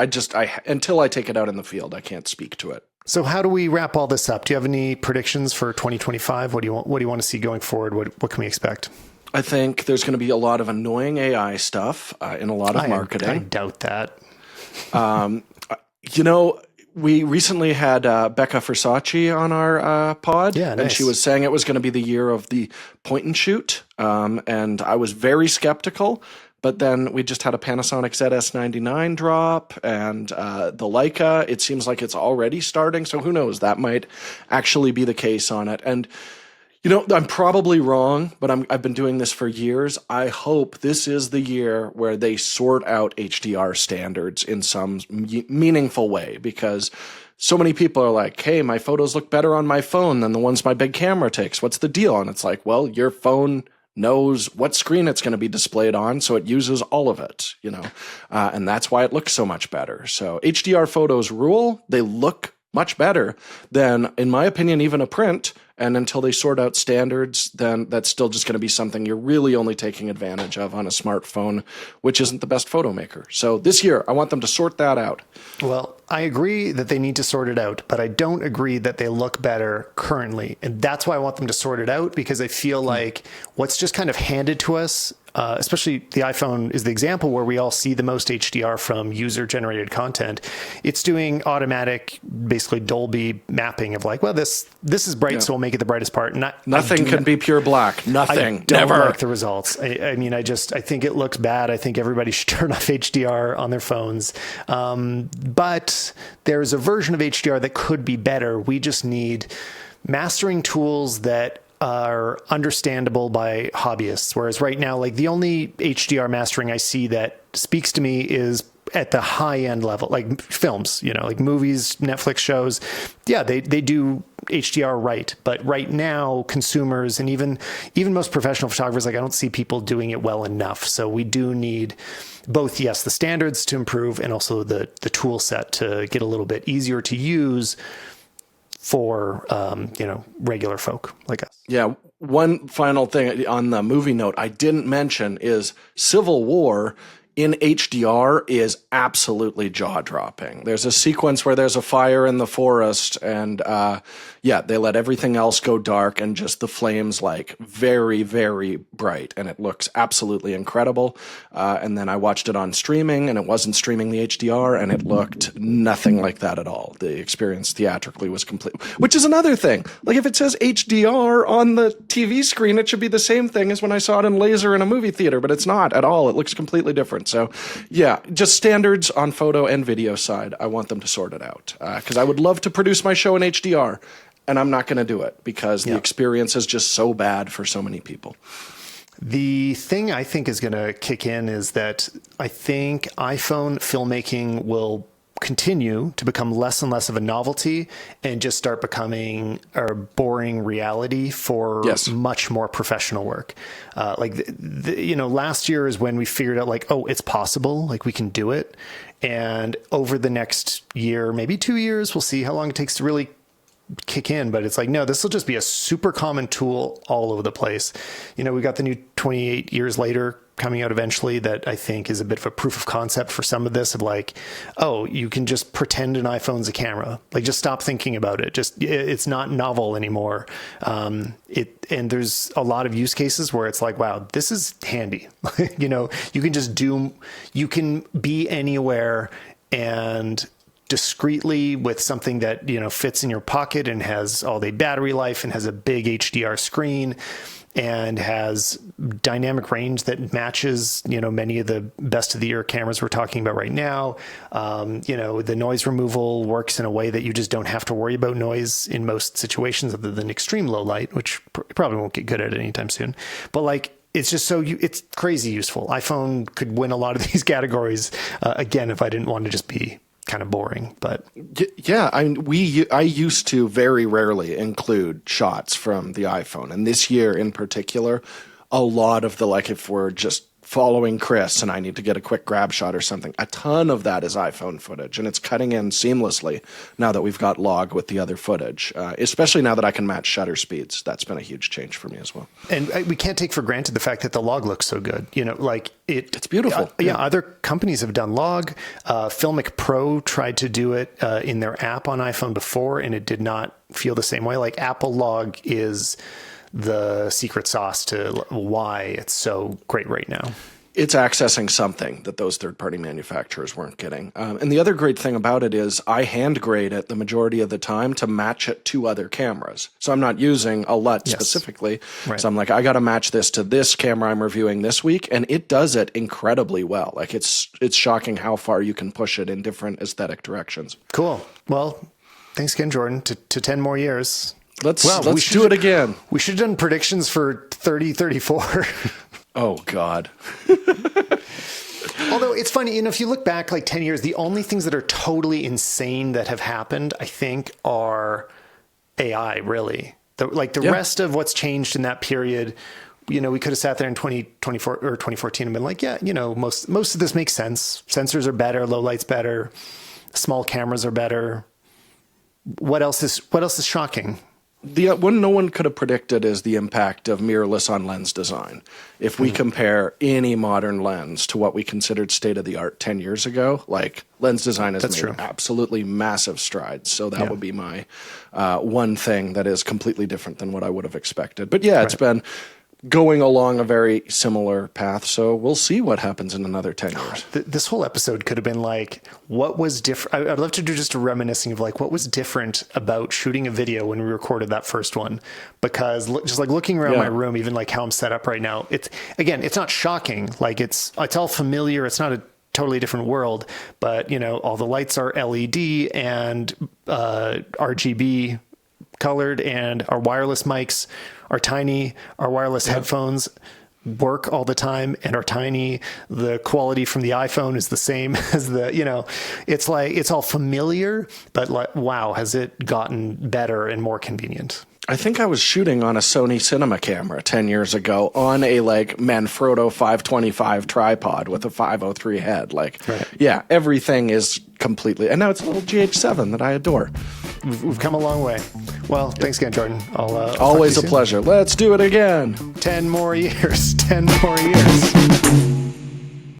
Until I take it out in the field, I can't speak to it. So how do we wrap all this up? Do you have any predictions for 2025? What do you want to see going forward? What can we expect? I think there's going to be a lot of annoying AI stuff in a lot of marketing. I doubt that. We recently had Becca Versace on our pod, and she was saying it was going to be the year of the point and shoot, and I was very skeptical. But then we just had a Panasonic ZS99 drop, and the Leica, it seems like it's already starting. So who knows? That might actually be the case on it. And, I'm probably wrong, but I've been doing this for years. I hope this is the year where they sort out HDR standards in some meaningful way, because so many people are like, hey, my photos look better on my phone than the ones my big camera takes. What's the deal? And it's like, well, your phone knows what screen it's going to be displayed on, so it uses all of it, and that's why it looks so much better. So HDR photos rule. They look much better than, in my opinion, even a print. And until they sort out standards, then that's still just going to be something you're really only taking advantage of on a smartphone, which isn't the best photo maker. So this year, I want them to sort that out. Well, I agree that they need to sort it out, but I don't agree that they look better currently. And that's why I want them to sort it out, because I feel like what's just kind of handed to us, especially the iPhone is the example where we all see the most HDR from user-generated content. It's doing automatic, basically Dolby mapping of like, well, this is bright, so we'll make it the brightest part. Nothing can be pure black. Nothing. I don't Never. like the results. I think it looks bad. I think everybody should turn off HDR on their phones. But there's a version of HDR that could be better. We just need mastering tools that are understandable by hobbyists. Whereas right now, like the only HDR mastering I see that speaks to me is at the high end level, like films, like movies, Netflix shows. Yeah, they do HDR right. But right now, consumers and even most professional photographers, like I don't see people doing it well enough. So we do need both, yes, the standards to improve and also the tool set to get a little bit easier to use for, regular folk like us. Yeah. One final thing on the movie note I didn't mention is Civil War in HDR is absolutely jaw-dropping. There's a sequence where there's a fire in the forest, and they let everything else go dark, and just the flames like very, very bright, and it looks absolutely incredible. And then I watched it on streaming, and it wasn't streaming the HDR, and it looked nothing like that at all. The experience theatrically was complete, which is another thing. Like if it says HDR on the TV screen, it should be the same thing as when I saw it in laser in a movie theater, but it's not at all. It looks completely different. So, yeah, just standards on photo and video side. I want them to sort it out because I would love to produce my show in HDR, and I'm not going to do it because the experience is just so bad for so many people. The thing I think is going to kick in is that I think iPhone filmmaking will continue to become less and less of a novelty and just start becoming a boring reality for much more professional work. Last year is when we figured out like, oh, it's possible, like we can do it. And over the next year, maybe 2 years, we'll see how long it takes to really kick in. But it's like, no, this will just be a super common tool all over the place. We got the new 28 years later coming out eventually that I think is a bit of a proof of concept for some of this of like, oh, you can just pretend an iPhone's a camera. Like just stop thinking about it. It's not novel anymore. And there's a lot of use cases where it's like, wow, this is handy. You can be anywhere and discreetly with something that, fits in your pocket and has all the battery life and has a big HDR screen and has dynamic range that matches, many of the best of the year cameras we're talking about right now. The noise removal works in a way that you just don't have to worry about noise in most situations other than extreme low light, which probably won't get good at it anytime soon. But like, it's just it's crazy useful. iPhone could win a lot of these categories again, if I didn't want to just be kind of boring. But yeah, I used to very rarely include shots from the iPhone, and this year in particular, a lot of the, like, if we're just following Chris and I need to get a quick grab shot or something, a ton of that is iPhone footage, and it's cutting in seamlessly now that we've got log with the other footage, especially now that I can match shutter speeds. That's been a huge change for me as well. And we can't take for granted the fact that the log looks so good. It's beautiful. Other companies have done log. Filmic Pro tried to do it in their app on iPhone before, and it did not feel the same way. Like Apple log is the secret sauce to why it's so great right now. It's accessing something that those third-party manufacturers weren't getting. And the other great thing about it is I hand grade it the majority of the time to match it to other cameras. So I'm not using a LUT specifically. Right. So I'm like, I got to match this to this camera I'm reviewing this week, and it does it incredibly well. Like it's shocking how far you can push it in different aesthetic directions. Cool. Well, thanks again, Jordan, to 10 more years. Let's do it again. We should have done predictions for 3034. Oh, God. Although it's funny, if you look back like 10 years, the only things that are totally insane that have happened, I think, are AI, really. The rest of what's changed in that period, we could have sat there in 2024 or 2014 and been like, yeah, most of this makes sense. Sensors are better, low light's better, small cameras are better. What else is shocking? The one no one could have predicted is the impact of mirrorless on lens design. If we compare any modern lens to what we considered state-of-the-art 10 years ago, like lens design has made absolutely massive strides. So that would be my one thing that is completely different than what I would have expected. But it's been going along a very similar path. So we'll see what happens in another 10 years. This whole episode could have been like, what was different? I'd love to do just a reminiscing of like, what was different about shooting a video when we recorded that first one? Because just like looking around my room, even like how I'm set up right now, it's not shocking. Like it's all familiar. It's not a totally different world, but all the lights are LED and RGB colored, and our wireless mics are tiny. Our wireless headphones work all the time and are tiny. The quality from the iPhone is the same as it's like, it's all familiar, but like, wow, has it gotten better and more convenient? I think I was shooting on a Sony cinema camera 10 years ago on a like Manfrotto 525 tripod with a 503 head. Like, yeah, everything is completely, and now it's a little GH7 that I adore. We've come a long way. Well, thanks again, Jordan. I'll always a pleasure. Let's do it again. 10 more years. 10 more years.